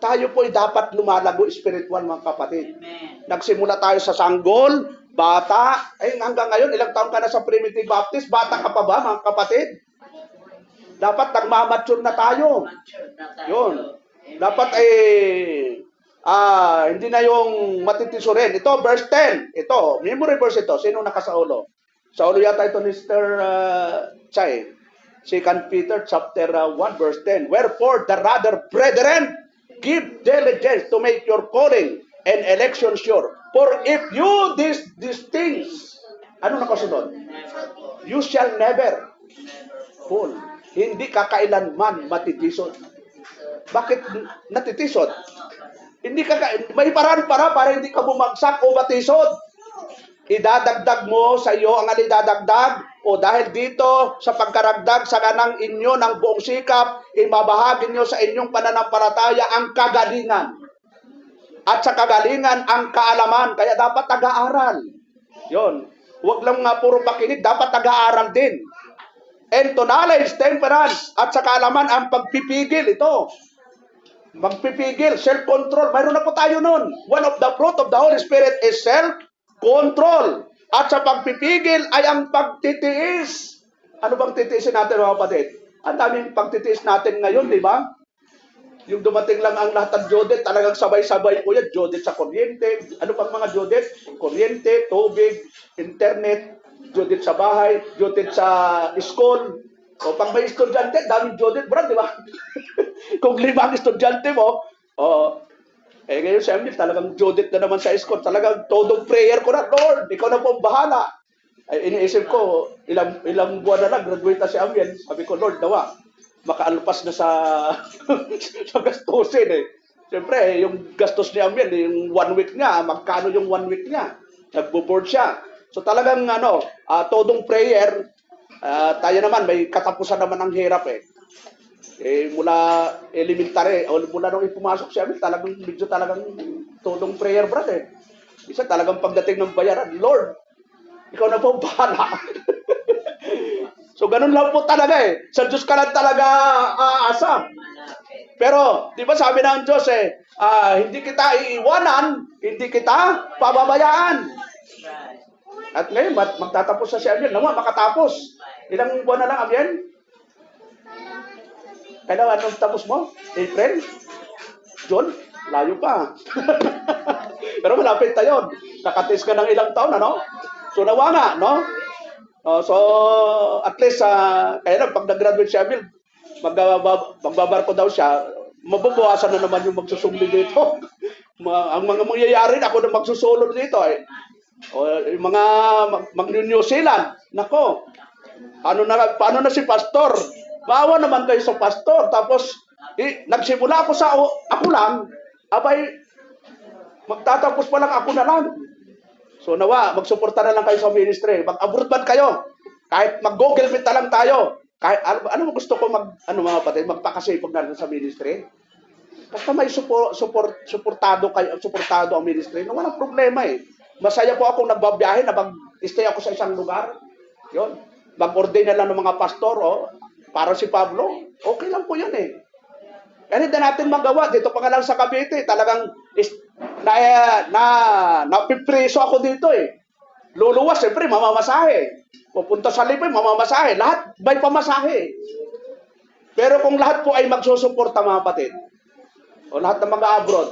Tayo po ay dapat lumalago spiritual, mga kapatid. Amen. Nagsimula tayo sa sanggol, bata, ay hanggang ngayon, ilang taon ka na sa Primitive Baptist, bata ka pa ba, mga kapatid? Dapat nagmamature na tayo. Mature na tayo. Yun. Amen. Dapat hindi na yung matitisurin. Ito, verse 10. Ito, memory verse ito. Sino nakasaulo? Sa ulo yata ito ni Mr. Chay. 2 Peter chapter 1 verse 10. Wherefore, the rather, brethren, give diligence to make your calling and election sure. For if you these things, ano nakasunod? Never fall. You shall never Never fall. fall. Hindi kakailanman matitisod. Bakit natitisod? Hindi ka may paraan para hindi ka bumagsak o matisod. Idadagdag mo sa iyo ang alidadagdag, o dahil dito sa pagkaragdag sa kanang inyo ng buong sikap, imabahagi nyo sa inyong pananampalataya ang kagalingan. At sa kagalingan ang kaalaman. Kaya dapat taga-aral. Yon. Huwag lang nga puro pakinig, dapat taga-aral din. And to knowledge, temperance, at sa kaalaman ang pagpipigil. Ito. Magpipigil, self-control. Mayroon na po tayo nun. One of the fruit of the Holy Spirit is self-control. At sa pagpipigil ay ang pagtitiis. Ano bang titiisin natin, mga kapatid? Ang daming pagtitiis natin ngayon, di ba? Yung dumating lang ang lahat ng Jodet, talagang sabay-sabay po yan. Jodet sa kuryente. Ano pang mga Jodet? Kuryente, tubig, internet, Jodet sa bahay, Jodet sa school. O pag may estudyante, daming Jodet, brad, di ba? Kung 5 estudyante mo, ngayon si Amil, talagang Jodet na naman sa school. Talagang todong prayer ko na, Lord, ikaw na po ang bahala. Ay, iniisip ko, ilang buwan na lang, graduate na si Amil. Sabi ko, Lord, nawa, makaalpas na sa sa gastusin eh. Siyempre, yung gastos ni Amil, yung 1 week niya, magkano yung 1 week niya? Nagbo-board siya. So talagang todong prayer, tayo naman, may katapusan naman ang hirap eh. Mula elementary, o mula nung ipumasok si Amil, talagang tulong prayer, brother. Isa talagang pagdating ng bayaran, Lord, ikaw na po bahala. So, ganun lang po talaga eh. Sa Diyos ka lang talaga aasa. Malapit. Pero, di ba sabi ng Diyos hindi kita iiwanan, hindi kita pababayaan. Right. At ngayon, magtatapos na si Amiel. Naman, makatapos. Ilang buwan na lang, Amiel? Kailan, anong tapos mo? April? June? Layo pa. Pero malapit na yun. Nakatis ka ng ilang taon, ano? So, nawa nga, no? So, at least, kaya lang, pag nag-graduate si Amiel, magbabarko daw siya, mababawasan na naman yung magsusumli dito. Ang mga mangyayari, ako na magsusulod dito eh. O, yung mga mag-New Zealand, nako, paano na si pastor? Maawa naman kayo sa pastor. Tapos, nagsimula ako ako lang, abay, magtatapos pa lang ako na lang. So nawa, magsuporta na lang kayo sa ministry. Mag-abroad man kayo. Kahit mag-Google Meet na lang tayo. Kahit ano gusto ko mga kapatid, magpakasipag na lang sa ministry. Basta may suportado ang ministry. No, walang problema eh. Masaya po akong nagbabiyahe na mag-stay ako sa isang lugar. Yun. Mag-ordain na lang ng mga pastor, para si Pablo. Okay lang po yan eh. Kaya hindi natin magawa. Dito pa nga lang sa Cavite, talagang napipreso ako dito eh. Luluwas, siyempre, mamamasahe. Pupunta sa Lipoy, mamamasahe. Lahat, may pamasahe. Pero kung lahat po ay magsusuporta, mga kapatid, o lahat ng mga abroad,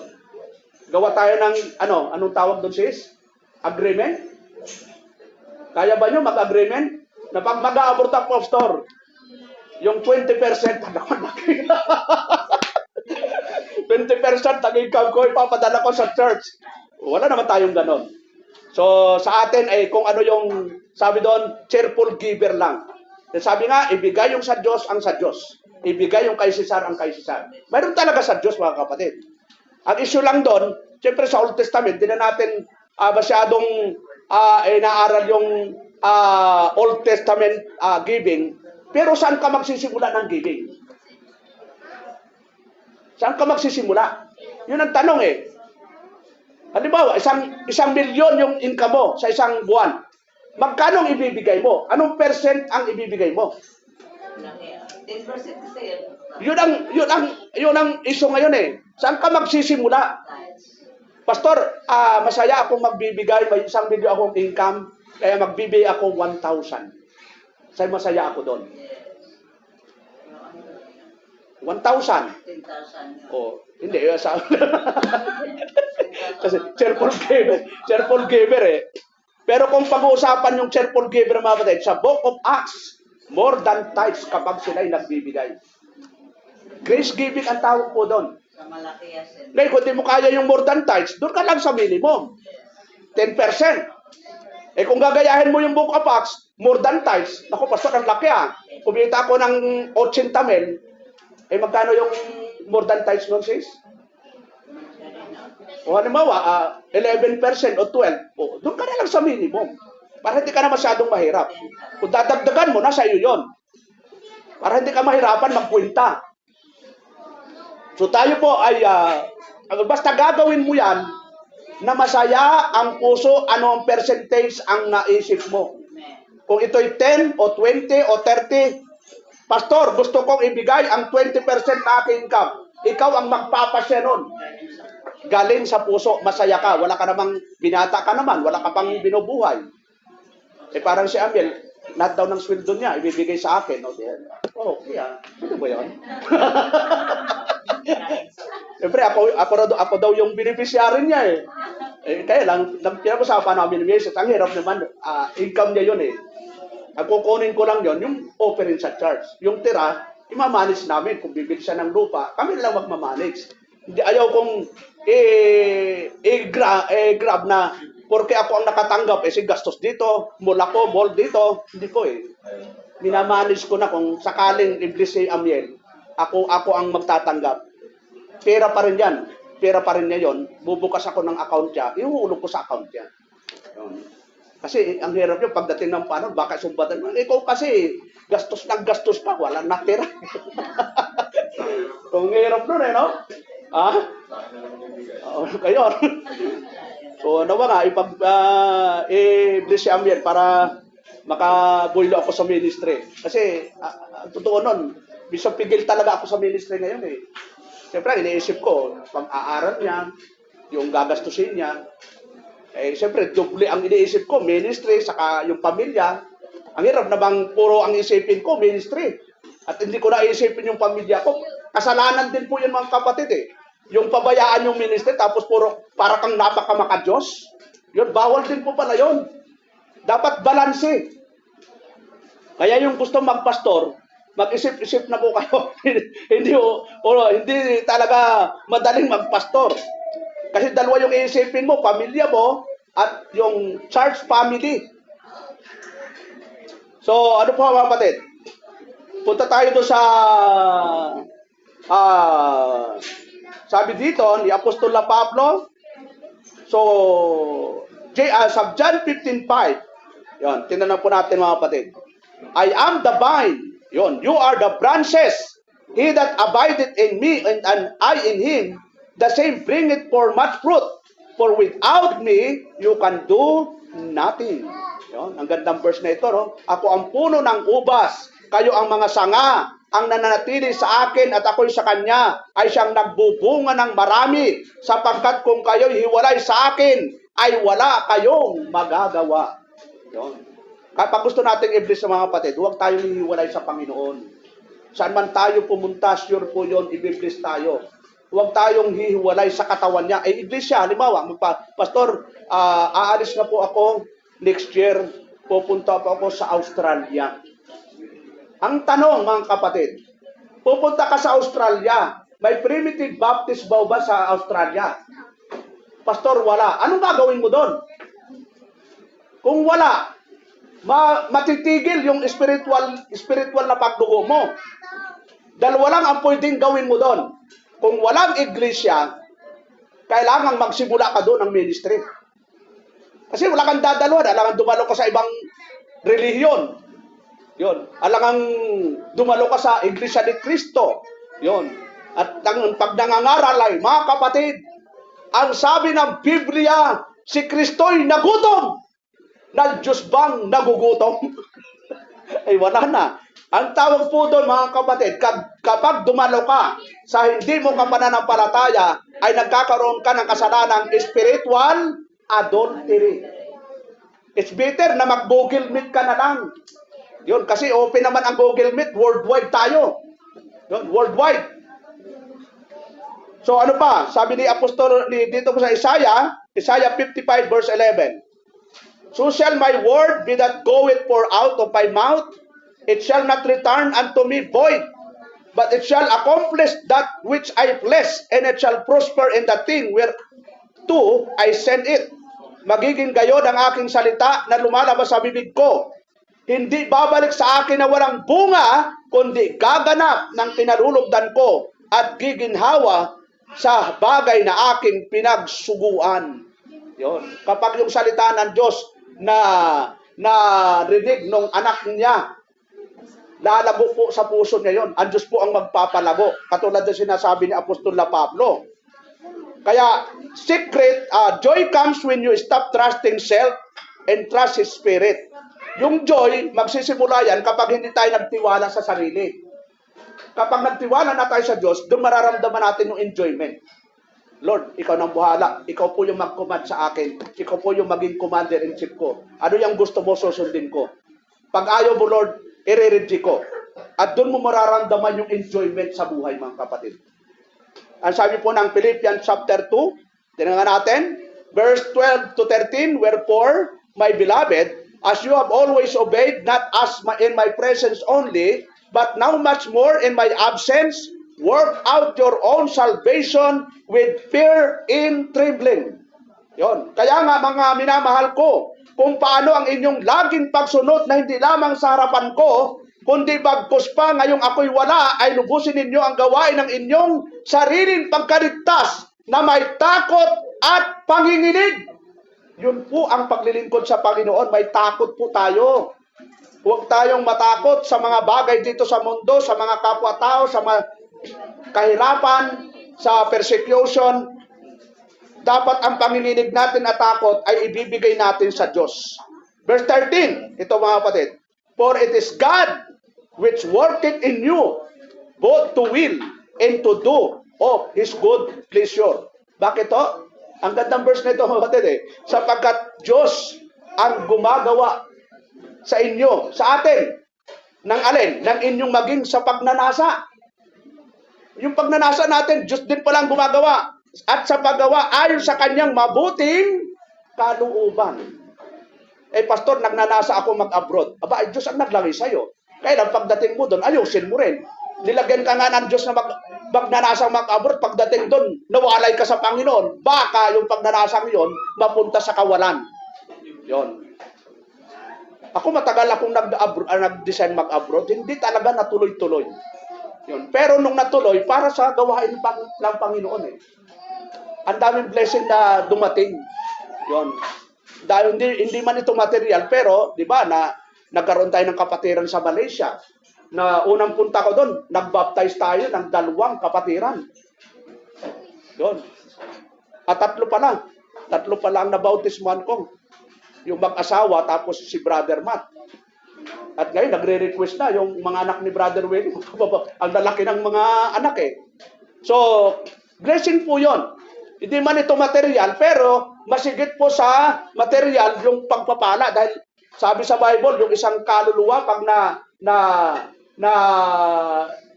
gawa tayo ng, anong tawag doon sis? Agreement? Kaya ba nyo mag-agreement? Na pag mag-abroad ang pastor, yung 20% naman laki. 20% ng income ko, ipapadala ko sa church. Wala naman tayong ganon. So, sa atin ay kung ano yung, sabi doon, cheerful giver lang. Sabi nga, ibigay yung sa Diyos ang sa Diyos. Ibigay yung kay Cesar ang kay Cesar. Mayroon talaga sa Diyos, mga kapatid. Ang issue lang doon, siyempre sa Old Testament, di na natin masyadong inaaral yung Old Testament giving. Pero saan ka magsisimula ng giving? Saan ka magsisimula? Yun ang tanong eh. Halimbawa, isang milyon yung income mo sa isang buwan. Magkano ang ibibigay mo? Anong percent ang ibibigay mo? Laki. 10% kasi yun. Yun ang issue ngayon eh. Saan ka magsisimula? Pastor, masaya akong magbibigay, may isang milyon akong income, kaya magbibigay ako 1,000. Masaya ako doon. 1,000. 10,000. Oh, hindi. Kasi cheerful giver eh. Pero kung pag-uusapan yung cheerful giver, mga kapatid, sa Book of Acts, more than tithes kapag sila'y nagbibigay. Grace giving ang tawag po doon. Sa malaki yasin. Ngayon, kung di mo kaya yung more than tithes, doon ka lang sa minimum. 10%. Kung gagayahin mo yung Book of Acts, more than tithes, naku, pastor, ang laki Kumita ako ng 80,000, magkano yung more than tithes nun, sis? O halimbawa, 11% o 12%, doon ka na lang sa minimum. Para hindi ka na masyadong mahirap. Kung dadagdagan mo, nasa iyo yun. Para hindi ka mahirapan magkwenta. So tayo po ay, basta gagawin mo yan, na masaya ang puso, ano ang percentage ang naisip mo. Kung ito'y 10 o 20 o 30, Pastor, gusto kong ibigay ang 20% na aking income. Ikaw ang magpapasya nun. Galing sa puso, masaya ka. Wala ka namang, binata ka naman, wala ka pang binubuhay. Parang si Amiel, lahat daw ng sweldo niya, ibibigay sa akin. Okay Ano ba yun? Siyempre, ako daw yung beneficiary niya kaya lang, pinag-usapan namin, ang hirap naman, income niya yun Ang kukunin ko lang yon yung offering sa church. Yung tira, imamanage namin. Kung bibili siya ng lupa, kami lang magmamanage. Hindi ayaw kong grab na porque ako ang nakatanggap, si gastos dito, mall dito. Hindi ko Minamanage ko na kung sakaling iblis si Amiel, ako ang magtatanggap. Pera pa rin yan. Pera pa rin niya yun. Bubukas ako ng account niya, ihuulog ko sa account niya. Yun. Kasi ang hirap yun, pagdating ng paano, baka sumbatan, ikaw kasi, gastos pa, wala natira. Kung hirap nun no? Kayo. So ano ba nga, i-bless si Amiel para makabuelo ako sa ministry. Kasi, totoo nun, bisang pigil talaga ako sa ministry ngayon eh. Siyempre, iniisip ko, pag-aaral niya, yung gagastusin niya, siyempre, doble ang iniisip ko, ministry, saka yung pamilya. Ang hirap na bang puro ang isipin ko, ministry. At hindi ko naisipin yung pamilya ko. Kasalanan din po yun mga kapatid eh. Yung pabayaan yung ministry, tapos puro para kang napakamaka-Diyos. Yun, bawal din po pala yun. Dapat balanse. Kaya yung gusto magpastor, mag-isip-isip na po kayo. hindi talaga madaling magpastor. Kasi dalawa yung iisipin mo, pamilya mo at yung church family. So, ano po mga kapatid? Punta tayo doon sa sabi dito ni Apostol na Pablo. So, sa John 15:5, yon, tinanong po natin mga kapatid. I am the vine, yon, you are the branches. He that abideth in me and I in him, the same bringeth forth much fruit. For without me, you can do nothing. Yon, ang gandang verse na ito, no? Ako ang puno ng ubas, kayo ang mga sanga. Ang nananatili sa akin at ako'y sa kanya ay siyang nagbubunga ng marami, sapagkat kung kayo'y hiwalay sa akin, ay wala kayong magagawa. Yon. Kapag gusto nating i-bless sa mga kapatid, huwag tayong hihiwalay sa Panginoon. Saan man tayo pumunta, sure po yun, i-bless tayo. Huwag tayong hihiwalay sa katawan niya. Iglesia, halimbawa, Pastor, aalis na po ako next year, pupunta po ako sa Australia. Ang tanong, mga kapatid, pupunta ka sa Australia, may primitive baptist ba sa Australia? Pastor, wala. Anong gagawin mo doon? Kung wala, matitigil yung spiritual na pagdugo mo. Dalawa lang ang pwedeng gawin mo doon. Kung walang iglesia, kailangan magsimula ka doon ng ministry. Kasi wala kang dadalwa, alangan dumalo ka sa ibang relihiyon. Yon, alangang dumalo ka sa Iglesia ni Cristo. Yon. At pag nangangaral ay, mga kapatid, ang sabi ng Biblia, si Kristo'y nagutom. Na Diyos bang nagugutom? Ay wala na. Ang tawag po doon, mga kapatid, kapag dumalo ka sa hindi mo kapananampalataya, ay nagkakaroon ka ng kasalanang spiritual adultery. It's better na mag-Google Meet ka na lang. Yun, kasi open naman ang Google Meet, worldwide tayo. Yun, worldwide. So ano pa? Sabi ni Apostol dito po sa Isaiah 55 verse 11. So shall my word be that goeth forth out of my mouth, it shall not return unto me void, but it shall accomplish that which I please, and it shall prosper in the thing whereto I send it. Magiging gayon ang aking salita na lumalabas sa bibig ko. Hindi babalik sa akin na walang bunga, kundi gaganap ng kinalulugdan ko at giginhawa sa bagay na aking pinagsuguan. Yon. Kapag yung salita ng Diyos na rinig ng anak niya, lalago po sa puso niya yon. Ang Diyos po ang magpapalago. Katulad ng sinasabi ni Apostol na Pablo. Kaya, joy comes when you stop trusting self and trust His Spirit. Yung joy, magsisimula yan kapag hindi tayo nagtiwala sa sarili. Kapag nagtiwala na tayo sa Diyos, doon mararamdaman natin yung enjoyment. Lord, ikaw nang buhala. Ikaw po yung mag-command sa akin. Ikaw po yung maging commander-in-chief ko. Ano yung gusto mo, susundin ko. Pag ayaw mo, Lord, i-reject ko. At doon mo mararamdaman yung enjoyment sa buhay, mga kapatid. Ang sabi po ng Philippians chapter 2, tinangan natin, verse 12 to 13, wherefore, my beloved, as you have always obeyed, not as in my presence only, but now much more in my absence, work out your own salvation with fear and trembling. Yon. Kaya nga mga minamahal ko, kung paano ang inyong laging pagsunod na hindi lamang sa harapan ko, kundi bagkus pa ngayong ako'y wala, ay lubusin ninyo ang gawain ng inyong sariling pagkaligtas na may takot at panginginig. Yun po ang paglilingkod sa Panginoon. May takot po tayo. Huwag tayong matakot sa mga bagay dito sa mundo, sa mga kapwa-tao, sa mga kahirapan, sa persecution. dapat ang panginginig natin at takot ay ibibigay natin sa Diyos. Verse 13, ito mga kapatid. For it is God which worketh in you both to will and to do of His good pleasure. Bakit to? Ang gandang verse nito mga kapatid sapagkat Diyos ang gumagawa sa inyo, sa atin, ng alin? Ng inyong maging sa pagnanasa. Yung pagnanasa natin, Diyos din palang gumagawa. At sa paggawa, ayon sa kanyang mabuting kalooban. Pastor, nagnanasa ako mag-abroad. Aba, Diyos ang naglagay sa'yo. Kaya lang, pagdating mo doon, ayusin mo rin. Nilagyan ka nga ng Diyos na magnanasang mag-abroad. Pagdating doon, nawalay ka sa Panginoon. Baka yung pagnanasang yon mapunta sa kawalan. Yon. Ako matagal akong nag-design mag-abroad. Hindi talaga natuloy-tuloy. Yun. Pero nung natuloy, para sa gawain ng Panginoon Ang daming blessing na dumating. Yon. Dahil hindi man ito material, pero, di ba, nagkaroon tayo ng kapatiran sa Malaysia. Na unang punta ko doon, nag-baptize tayo ng 2 kapatiran. Yon. At 3 pa lang. 3 pa lang na bautismuhan ko. Yung mag-asawa, tapos si Brother Matt. At ngayon, nagre-request na yung mga anak ni Brother Willie. Ang lalaki ng mga anak So, blessing po yon. Hindi man ito material, pero masigit po sa material yung pagpapala. Dahil sabi sa Bible, yung isang kaluluwa, pag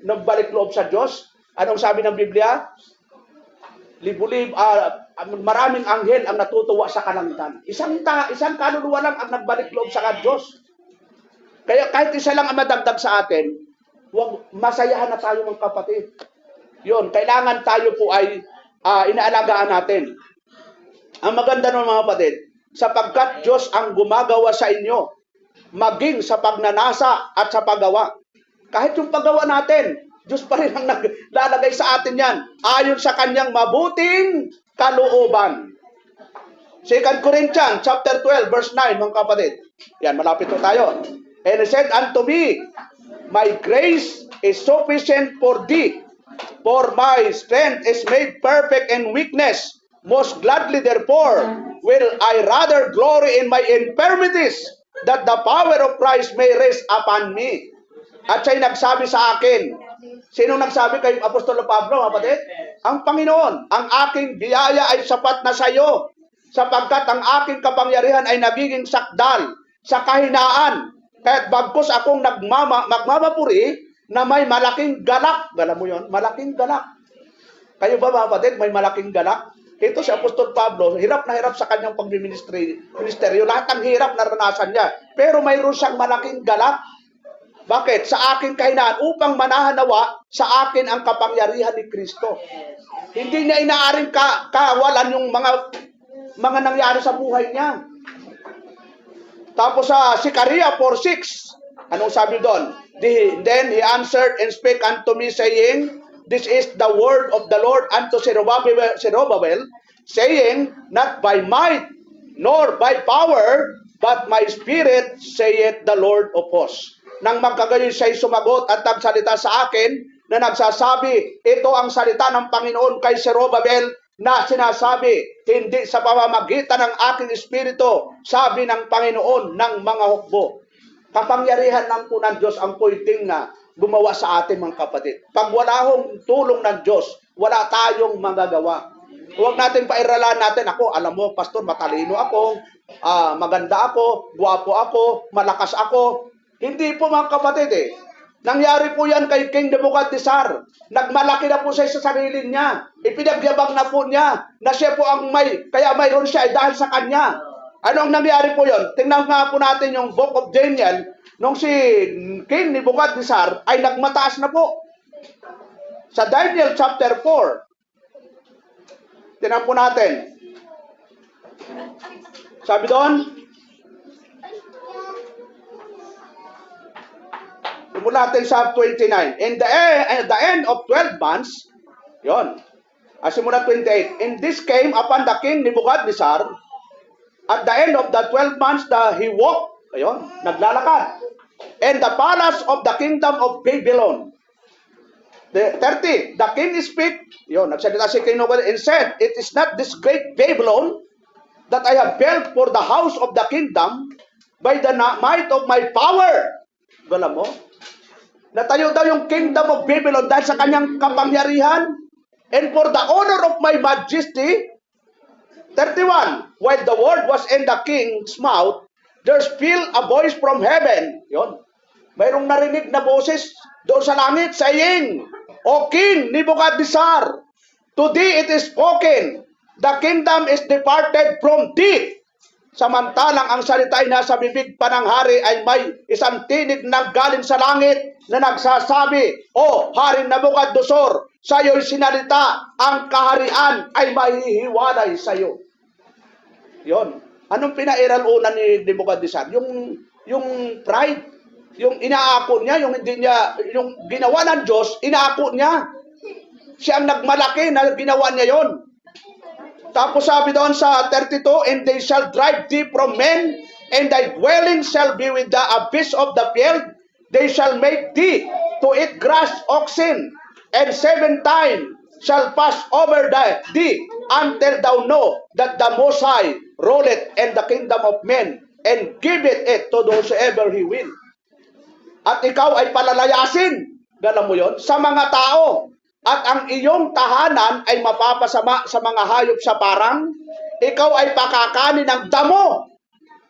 nagbalik loob sa Diyos, anong sabi ng Biblia? Maraming anghel ang natutuwa sa kalangitan. Isang kaluluwa lang ang nagbalik loob sa Diyos. Kaya kahit isa lang ang madagdag sa atin, masayahan na tayo mga kapatid. Yun, kailangan tayo po ay inaalagaan natin. Ang maganda ng mga kapatid, sapagkat Diyos ang gumagawa sa inyo, maging sa pagnanasa at sa paggawa. Kahit yung paggawa natin, Diyos pa rin ang naglalagay sa atin yan, ayon sa kanyang mabuting kalooban. 2 Corinthians chapter 12, verse 9, mga kapatid. Yan, malapit po tayo. And he said unto me, my grace is sufficient for thee, for my strength is made perfect in weakness. Most gladly therefore will I rather glory in my infirmities, that the power of Christ may rest upon me. At siya'y nagsabi sa akin. Sino nagsabi kay Apostolo Pablo, kapatid? Ang Panginoon. Ang aking biyaya ay sapat na sa iyo, sapagkat ang aking kapangyarihan ay nagiging sakdal sa kahinaan. Kahit bagkus akong magmamapuri na may malaking galak. Alam mo yun? Malaking galak. Kayo ba mga kapatid, may malaking galak? Ito si Apostol Pablo, hirap na hirap sa kanyang pagmiministeryo. Lahat ng hirap naranasan niya. Pero mayroon siyang malaking galak. Bakit? Sa aking kahinaan, upang manahanawa sa akin ang kapangyarihan ni Kristo. Hindi niya inaaring kawalan yung mga nangyari sa buhay niya. Tapos sa Sicariah 4:6, anong sabi doon? Then he answered and spake unto me, saying, this is the word of the Lord unto Zerubbabel, saying, not by might, nor by power, but my spirit, saith the Lord of hosts. Nang magkagayon siya'y sumagot at nagsalita sa akin, na nagsasabi, ito ang salita ng Panginoon kay Zerubbabel, na sinasabi, hindi sa pamamagitan ng aking espiritu, sabi ng Panginoon ng mga hukbo. Kapangyarihan lang po ng Diyos ang pwedeng na gumawa sa atin mga kapatid. Pag wala hong tulong ng Diyos, wala tayong magagawa. Huwag natin pairalan natin, ako, alam mo, pastor, matalino ako, maganda ako, guwapo ako, malakas ako. Hindi po mga kapatid Nangyari po yan kay King Nebuchadnezzar. Nagmalaki na po siya sa sarili niya. Ipinagyabang na po niya na siya po ang kaya mayroon siya dahil sa kanya. Ano ang nangyari po yon? Tingnan nga po natin yung Book of Daniel. Nung si King Nebuchadnezzar ay nagmataas na po. Sa Daniel chapter 4. Tingnan po natin. Sabi doon, mula natin sa 29. In the end of 12 months, yon. Simula 28. And this came upon the king Nebuchadnezzar. At the end of the 12 months, he walked, ayun, naglalakad. And the palace of the kingdom of Babylon. 30, the king speak, yun, nagsalita si King Nebuchadnezzar and said, it is not this great Babylon that I have built for the house of the kingdom by the might of my power. Alam mo? Natayo daw yung kingdom of Babylon dahil sa kanyang kapangyarihan and for the honor of my majesty. 31, while the word was in the king's mouth, there fell a voice from heaven. Yun. Mayroong narinig na boses doon sa langit saying, O King Nebuchadnezzar, to thee it is spoken, the kingdom is departed from thee. Samantalang ang salita ay nasa bibig pa ng hari ay may isang tinig na galing sa langit na nagsasabi, O Hari Nabucodonosor, sa iyo'y sinalita, ang kaharian ay mahihiwalay sa iyo. Yon. Anong pinairal una ni Nebuchadnezzar? Yung pride, yung inaako niya, yung hindi niya, yung ginawa ng Diyos, inaako niya. Siya ang nagmalaki na ginawa niya yon. Tapos sabi doon sa 32, and they shall drive thee from men, and thy dwelling shall be with the abyss of the field. They shall make thee to eat grass oxen, and 7 times shall pass over thee, until thou know that the Most High ruleth in the kingdom of men, and giveth it to whosoever he will. At ikaw ay palalayasin, galam mo yon, sa mga tao. At ang iyong tahanan ay mapapasama sa mga hayop sa parang, ikaw ay pakakanin ng damo.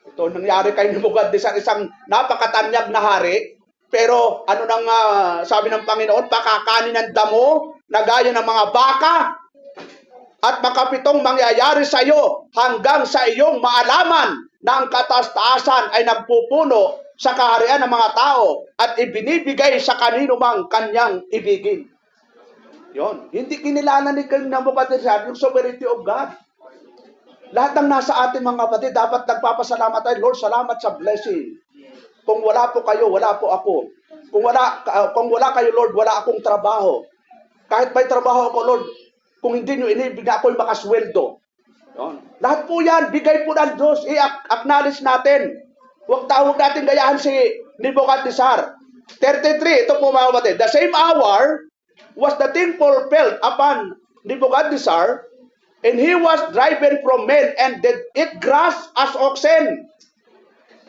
Ito nangyari kay Nebuchadnezzar, isang napakatanyag na hari, pero ano nang sabi ng Panginoon, pakakanin ng damo na gaya ng mga baka, at makapitong mangyayari sa iyo hanggang sa iyong maalaman na ang kataas-taasan ay nagpupuno sa kaharian ng mga tao at ibinibigay sa kanino mang kanyang ibigin. Yon. Hindi kinilala ni King Nebuchadnezzar yung sovereignty of God. Lahat ng nasa atin mga kapatid, dapat nagpapasalamat tayo. Lord, salamat sa blessing. Kung wala po kayo, wala po ako. Kung wala kayo, Lord, wala akong trabaho. Kahit may trabaho ako, Lord, kung hindi nyo inibig na ako'y makasweldo. Yon. Lahat po yan, bigay po ng Diyos. I-acknowledge natin. Huwag natin gayahan si Nebuchadnezzar. 33, ito po mga kapatid. The same hour was the thing fulfilled upon Nebuchadnezzar, and he was driven from men and did eat grass as oxen.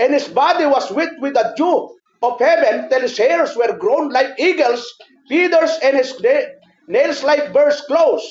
And his body was wet with the dew of heaven till his hairs were grown like eagles' feathers and his nails like birds' claws.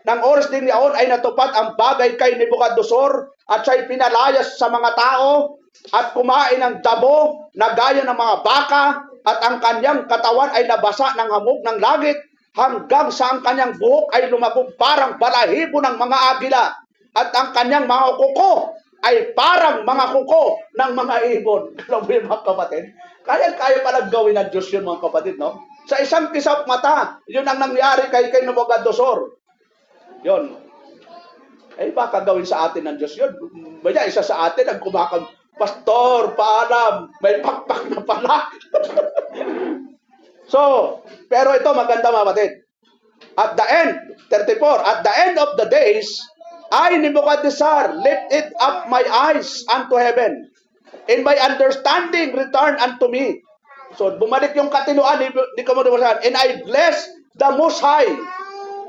Nang oras din niyaon ay natupad ang bagay kay Nebuchadnezzar at siya'y pinalayas sa mga tao at kumain ng damo na gaya ng mga baka at ang kanyang katawan ay nabasa ng hamog ng langit hanggang sa ang kanyang buhok ay lumabog parang balahibo ng mga agila at ang kanyang mga kuko ay parang mga kuko ng mga ibon. Alam mo yun mga kapatid? Kaya palang gawin ng Diyos yun mga kapatid, no? Sa isang kisap mata, yun ang nangyari kay Nebuchadnezzar. Yun. Eh baka gawin sa atin ng Diyos yun. Baya isa sa atin ang kumakang, Pastor, paalam, may pakpak na pala. So, pero ito maganda mga kapatid. At the end, 34, at the end of the days, I, Nebuchadnezzar, lifted up my eyes unto heaven, and my understanding returned unto me. So, bumalik yung katinuan ni Nebuchadnezzar, and I blessed the Most High,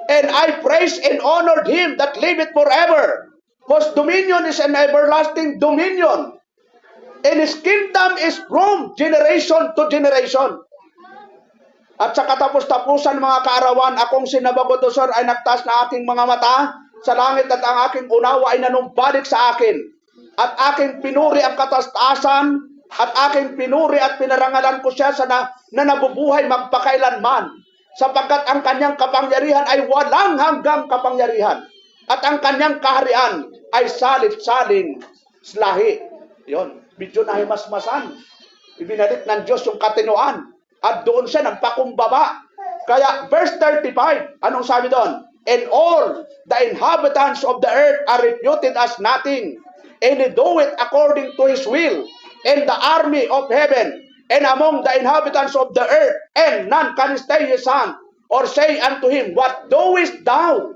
and I praised and honored him that liveth forever, whose dominion is an everlasting dominion, and his kingdom is from generation to generation. At sa katapos-tapusan mga kaarawan, akong si Nabucodonosor ay nagtaas na aking mga mata sa langit at ang aking unawa ay nanumbalik sa akin. At aking pinuri ang kataas-taasan at aking pinuri at pinarangalan ko siya sa na nabubuhay magpakailanman. Sapagkat ang kanyang kapangyarihan ay walang hanggang kapangyarihan. At ang kanyang kaharian ay salit-saling lahi. Yun, medyo nahimasmasan. Ibinalik ng Diyos yung katinuan. At doon siya nagpakumbaba. Kaya verse 35, anong sabi doon? And all the inhabitants of the earth are reputed as nothing, and he doeth according to his will, and the army of heaven, and among the inhabitants of the earth, and none can stay his hand, or say unto him, What doest thou?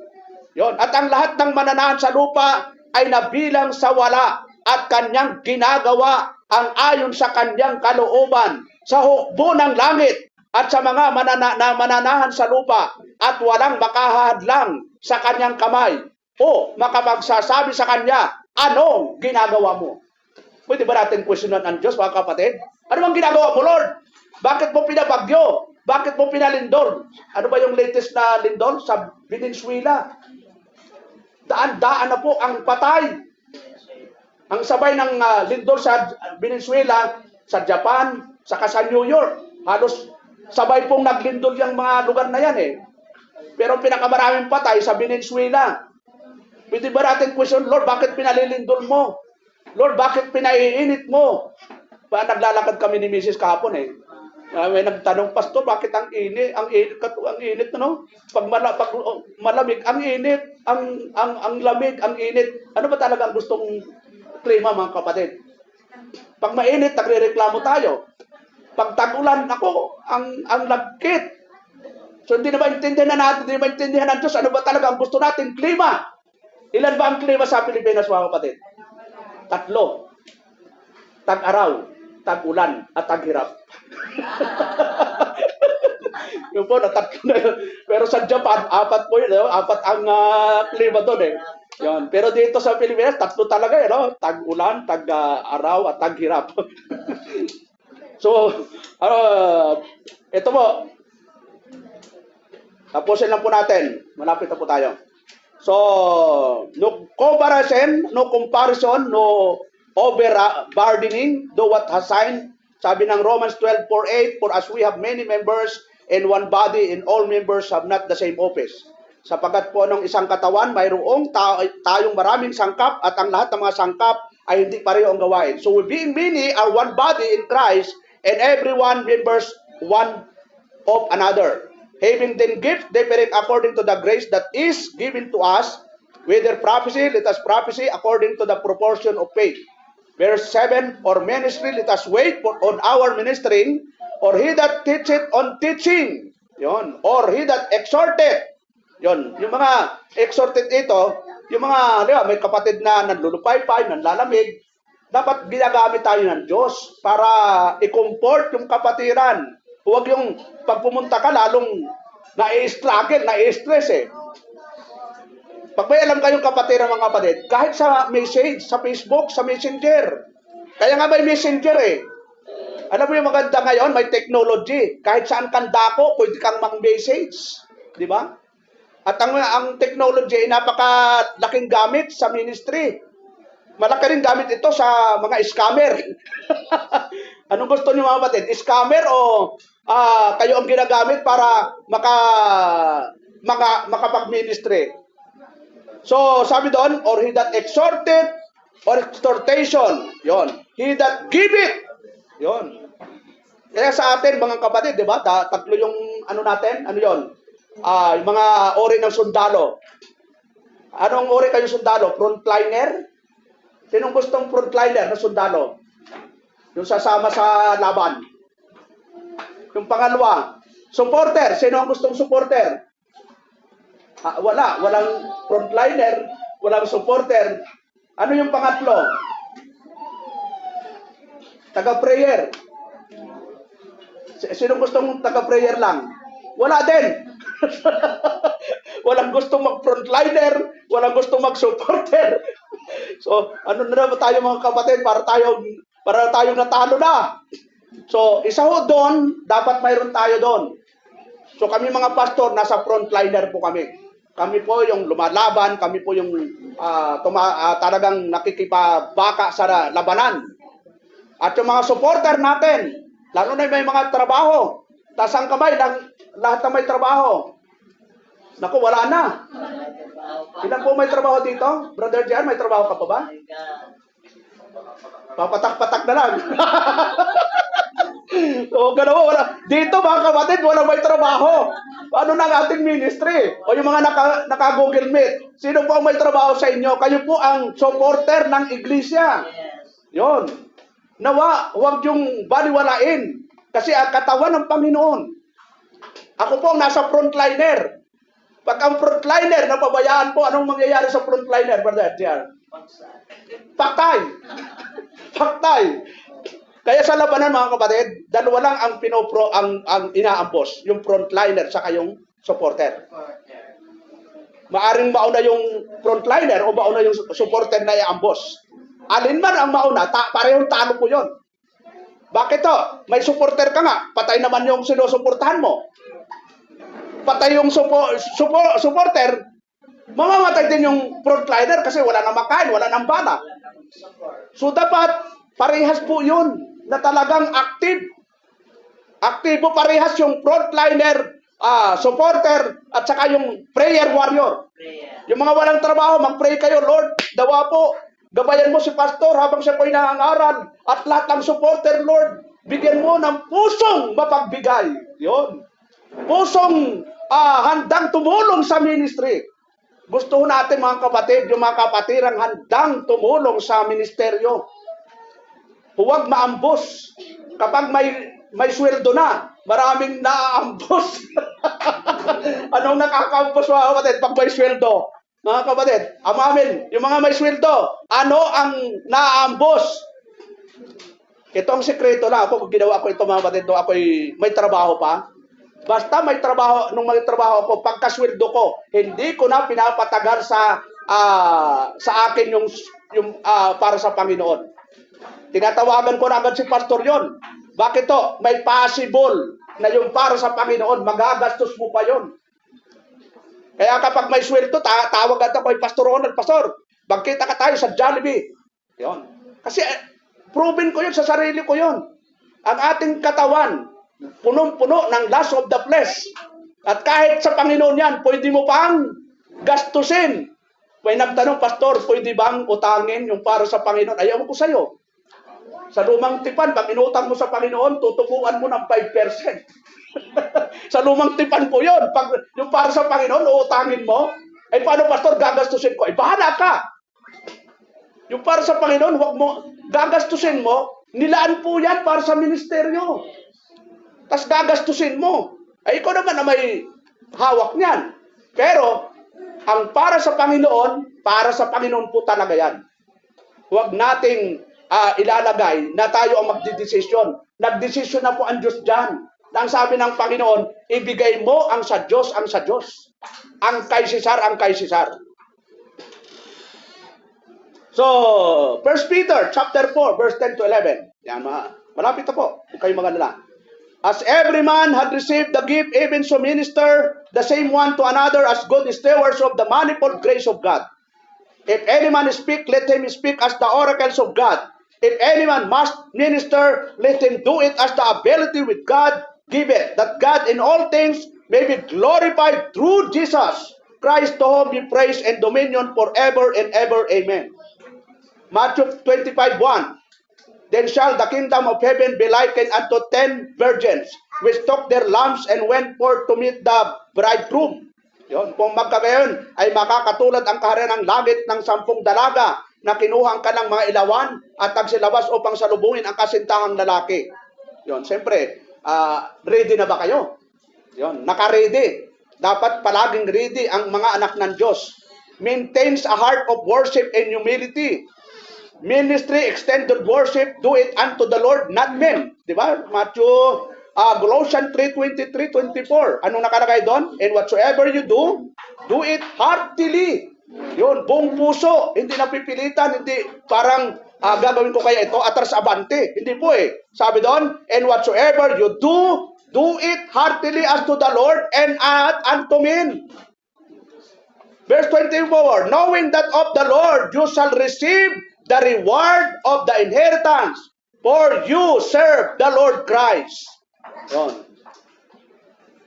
Yon. At ang lahat ng mananahan sa lupa ay nabilang sa wala, at kanyang ginagawa ang ayon sa kanyang kalooban sa hukbo ng langit at sa mga mananahan sa lupa at walang makahadlang sa kanyang kamay o makapagsasabi sa kanya, anong ginagawa mo? Pwede ba natin questionan ang Diyos, mga kapatid? Ano bang ginagawa mo, Lord? Bakit mo pinabagyo? Bakit mo pinalindol? Ano ba yung latest na lindol sa Venezuela? Daan-daan na po ang patay. Ang sabay ng lindol sa Venezuela, sa Japan, saka sa New York. Halos sabay pong naglindol yung mga lugar na yan eh. Pero pinakamaraming patay sa Venezuela. Pwede ba natin question, Lord, bakit pinalilindol mo? Lord, bakit pinaiinit mo? Naglalakad kami ni Mrs. kahapon eh. May nagtanong, Pastor, bakit ang init? Ang init, no? Pag malamig, ang init. Ang lamig, ang init. Ano ba talaga ang gustong klima, mga kapatid? Pag mainit, nagrereklamo tayo. Pag tag-ulan, ako, ang lagkit. So, hindi na maintindihan natin, hindi na maintindihan ng Diyos, ano ba talaga ang gusto natin? Klima. Ilan ba ang klima sa Pilipinas, mga kapatid? 3. Tag-araw, tag-ulan, at tag-hirap. Yun po, natatlo na yun. Pero sa Japan, 4 po yun. 4 ang klima doon eh. Yun. Pero dito sa Pilipinas, 3 talaga eh. No? Tag-ulan, tag-araw, at tag-hirap. So, ito po. Tapusin lang po natin. Malapit na po tayo. So, no comparison, no overburdening, do what has signed. Sabi ng Romans 12:4-8, for as we have many members in one body, and all members have not the same office. Sapagkat po ng isang katawan, mayroong tayong maraming sangkap, at ang lahat ng mga sangkap ay hindi pareho ang gawain. So, we being many are one body in Christ, and everyone members one of another. Having then gifts differing according to the grace that is given to us, whether prophecy, let us prophesy according to the proportion of faith. Verse 7, or ministry, let us wait on our ministering, or he that teacheth on teaching, yon, or he that exhorteth, yon, yung mga exhorted ito, yung mga, may kapatid na nanlulupaypay, nanlalamig, dapat ginagamit tayo ng Diyos para i-comfort yung kapatiran. Huwag yung pag pumunta ka, lalong na-struggle, na-stress eh. Pag may alam kayong kapatiran, mga kapatid, kahit sa message, sa Facebook, sa Messenger. Kaya nga may Messenger eh. Alam mo yung maganda ngayon, may technology. Kahit saan kang dako, pwede kang mang-message. Di ba? At ang technology ay napakalaking gamit sa ministry. Malaki rin gamit ito sa mga scammer. Anong gusto niyo, mga kapatid? Scammer o kayo ang ginagamit para makapag-ministry? So, sabi doon, or he that exhorted, or exhortation. Yon. He that giveth. Yon. Kaya sa atin, mga kapatid, di ba? Tatlo yung natin? Ano yon? Yung mga ori ng sundalo. Anong ori kayo sundalo? Frontliner? Sinong gustong frontliner na sundalo? Yung sasama sa laban. Yung pangalawa, supporter. Sino ang gustong supporter? Walang frontliner, walang supporter. Ano yung pangatlo? Taga-prayer. Sino gustong taga-prayer lang? Wala din. Walang gustong mag-frontliner, walang gustong mag-supporter. So, ano na ba tayo, mga kapatid, para tayong natalo na. So, isa ho doon, dapat mayroon tayo doon. So, kami mga pastor, nasa frontliner po kami. Kami po yung lumalaban, kami po yung talagang nakikipabaka sa labanan. At yung mga supporter natin, lalo na may mga trabaho, tasang kamay, lahat na may trabaho. Naku, wala na. Ilan po may trabaho dito? Brother Jan, may trabaho ka pa ba? Papatak-patak na lang. O, gano'n, wala. Dito, mga kapatid, wala may trabaho. Ano na ang ating ministry? O yung mga naka-Google Meet. Sino po ang may trabaho sa inyo? Kayo po ang supporter ng iglesia. Yon. Nawa, huwag yung baliwalain. Kasi ang katawan ng Panginoon. Ako po ang nasa frontliner. Pag ang frontliner, napabayaan po, anong mangyayari sa frontliner, brother? Patay. Patay. Kaya sa labanan mga kapatid, dalawa lang ang ang inaambos, yung frontliner saka yung supporter. Maaring mauna yung frontliner o mauna yung supporter na iambos. Alin man ang mauna, parehong talo po yun. Bakit to? May supporter ka nga, patay naman yung sinusuportahan mo. Patay yung supporter, mamamatay din yung frontliner kasi wala nang makain, wala nang bala. So dapat parehas po yun na talagang active. Aktibo parehas yung frontliner, supporter, at saka yung prayer warrior. Prayer. Yung mga walang trabaho, mag-pray kayo, Lord, dawa po, gabayan mo si pastor habang siya po'y nangangaral. At lahat ng supporter, Lord, bigyan mo ng pusong mapagbigay. Yun. Pusong handang tumulong sa ministry. Gusto natin mga kapatid, yung mga kapatirang handang tumulong sa ministeryo. Huwag maambos. Kapag may sweldo na, maraming naaambos. Anong nakakaambos mga kapatid pag may sweldo? Mga kapatid, amamin, yung mga may sweldo, ano ang naaambos? Ito ang sekreto na ako, kung ginawa ko ito mga kapatid, nung ako'y may trabaho pa. Basta may trabaho, nung may trabaho ako, pagkasweldo ko, hindi ko na pinapatagal sa akin yung para sa Panginoon. Tinatawagan ko na agad si pastor yon. Bakit to? May possible na yung para sa Panginoon, magagastos mo pa yon. Kaya kapag may sweldo, tawag agad ako kay Pastor Ronald, Pastor, magkita ka tayo sa Jollibee. Yon. Kasi proven ko yun sa sarili ko yon. Ang ating katawan, punong-puno ng lust of the flesh. At kahit sa Panginoon yan, pwede mo pang gastusin. May nagtanong, Pastor, pwede bang utangin yung para sa Panginoon? Ayaw ko sa'yo. Sa lumang tipan, pag inutang mo sa Panginoon, tutubuan mo ng 5%. Sa lumang tipan po yun. Pag yung para sa Panginoon, uutangin mo, ay paano, Pastor, gagastusin ko? Ay bahala ka. Yung para sa Panginoon, huwag mo, gagastusin mo, nilaan po yan para sa ministeryo. Tapos gagastusin mo. Ay ikaw naman na may hawak niyan. Pero, ang para sa Panginoon po talaga yan. Huwag nating ilalagay na tayo ang magdidesisyon. Nagdesisyon na po ang Diyos dyan. Ang sabi ng Panginoon, ibigay mo ang sa Diyos, ang sa Diyos. Ang kay Cesar, ang kay Cesar. So, 1 Peter chapter 4, verse 10 to 11. Yan, malapit na po. Huwag kayong mag-alala. As every man had received the gift, even so minister the same one to another as good stewards of the manifold grace of God. If any man speak, let him speak as the oracles of God. If any man must minister, let him do it as the ability with God giveth, that God in all things may be glorified through Jesus Christ, to whom be praise and dominion forever and ever. Amen. Matthew 25:1. Then shall the kingdom of heaven be likened unto 10 virgins, which took their lamps and went forth to meet the bridegroom. Yon, kung magkagayon ay makakatulad ang kaharian ng langit ng 10 dalaga na kinuha ka ng mga ilawan at tagsilabas upang salubungin ang kasintahang lalaki. Yon, siyempre, ready na ba kayo? Yon, naka-ready. Dapat palaging ready ang mga anak ng Diyos. Maintains a heart of worship and humility. Ministry, extended worship, do it unto the Lord, not men. Diba? Matthew, Colossians 3:23-24. Anong nakalagay doon? And whatsoever you do, do it heartily. Yun, buong puso. Hindi napipilitan, hindi parang gagawin ko kaya ito, atras abante. Hindi po eh. Sabi doon, and whatsoever you do, do it heartily as to the Lord and unto men. Verse 24, knowing that of the Lord you shall receive the reward of the inheritance, for you serve the Lord Christ. Yun.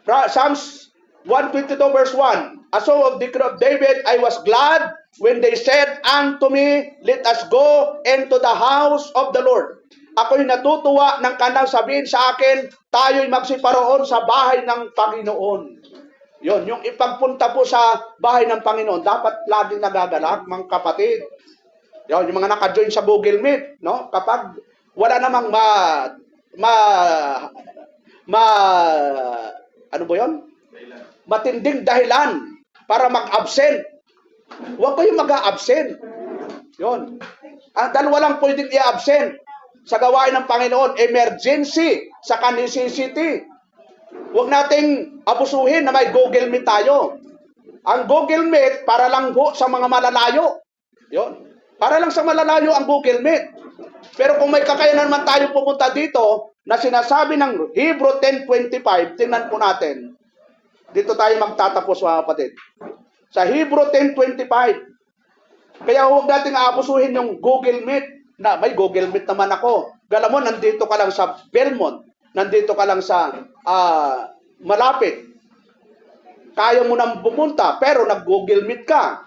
Psalms 122 verse 1, a song of decree of David, I was glad when they said unto me, let us go into the house of the Lord. Ako'y natutuwa ng kanang sabihin sa akin, tayo'y magsiparoon sa bahay ng Panginoon. Yun, yung ipagpunta po sa bahay ng Panginoon, dapat laging nagagalak, mga kapatid. Yun, yung mga naka-join sa Google Meet, no? Kapag wala namang ano ba yun? Matinding dahilan para mag-absent. Huwag kayong mag-absent. Yun. Dahil walang pwedeng i-absent. sa gawain ng Panginoon, emergency, saka necessity. Huwag nating abusuhin na may Google Meet tayo. Ang Google Meet, para lang po sa mga malalayo. Yun. Para lang sa malalayo ang Google Meet. Pero kung may kakayanan naman tayo pumunta dito, na sinasabi ng Hebrew 10:25, tingnan po natin. Dito tayo magtatapos, mga kapatid. Sa Hebrew 10:25. Kaya huwag nating aabusuhin yung Google Meet, na may Google Meet naman ako. Gala mo, nandito ka lang sa Belmont. Nandito ka lang sa malapit. Kaya mo nang pumunta, pero nag-Google Meet ka.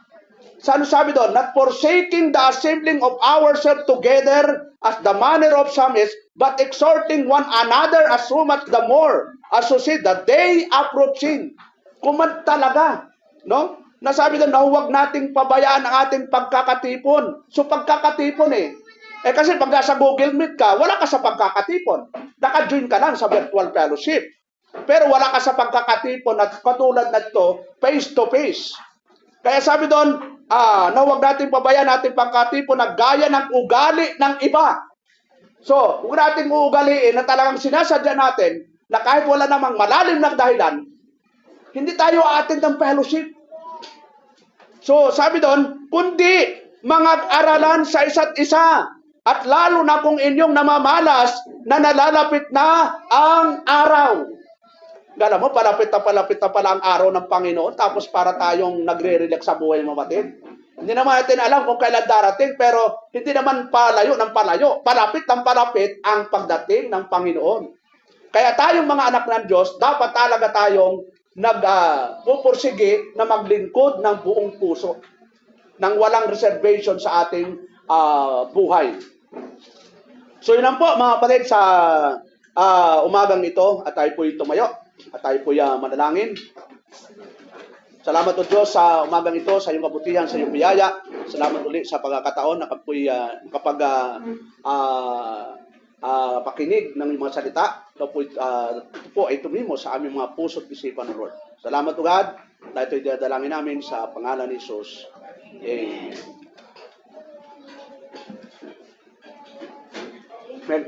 Saan sabi doon? Not forsaking the assembling of ourselves together as the manner of some is, but exhorting one another as so much the more as to see the day approaching. Kumad talaga. No? Nasabi doon na huwag nating pabayaan ang ating pagkakatipon. So pagkakatipon kasi pag nasa Google Meet ka, wala ka sa pagkakatipon. Naka-join ka lang sa virtual fellowship. Pero wala ka sa pagkakatipon at katulad na ito, face to face. Kaya sabi doon, na huwag natin pabayaan natin pagkatipon na gaya ng ugali ng iba. So, huwag natin uugaliin na talagang sinasadya natin na kahit wala namang malalim na dahilan, hindi tayo aattend ng fellowship. So, sabi doon, kundi mga aralan sa isa't isa, at lalo na kung inyong namamalas na nalalapit na ang araw. Gala mo, palapit na pala ang araw ng Panginoon, tapos para tayong nagre-relax sa buhay, mamatid. Hindi naman natin alam kung kailan darating, pero hindi naman palayo ng palayo. Palapit ng palapit ang pagdating ng Panginoon. Kaya tayong mga anak ng Diyos, dapat talaga tayong pupursige na maglingkod ng buong puso, nang walang reservation sa ating buhay. So yun lang po, mga kapatid, sa umagang ito, at tayo po'y tumayo, at tayo po'y manalangin. Salamat o Diyos sa umagang ito, sa iyong kabutihan, sa iyong biyaya. Salamat ulit sa pagkakataon na pakinig ng mga salita. Ito po ay tumimo sa aming mga puso't isipan ng Lord. Salamat o God. Dahil ito'y dadalangin namin sa pangalan ni Jesus. Amen. Amen.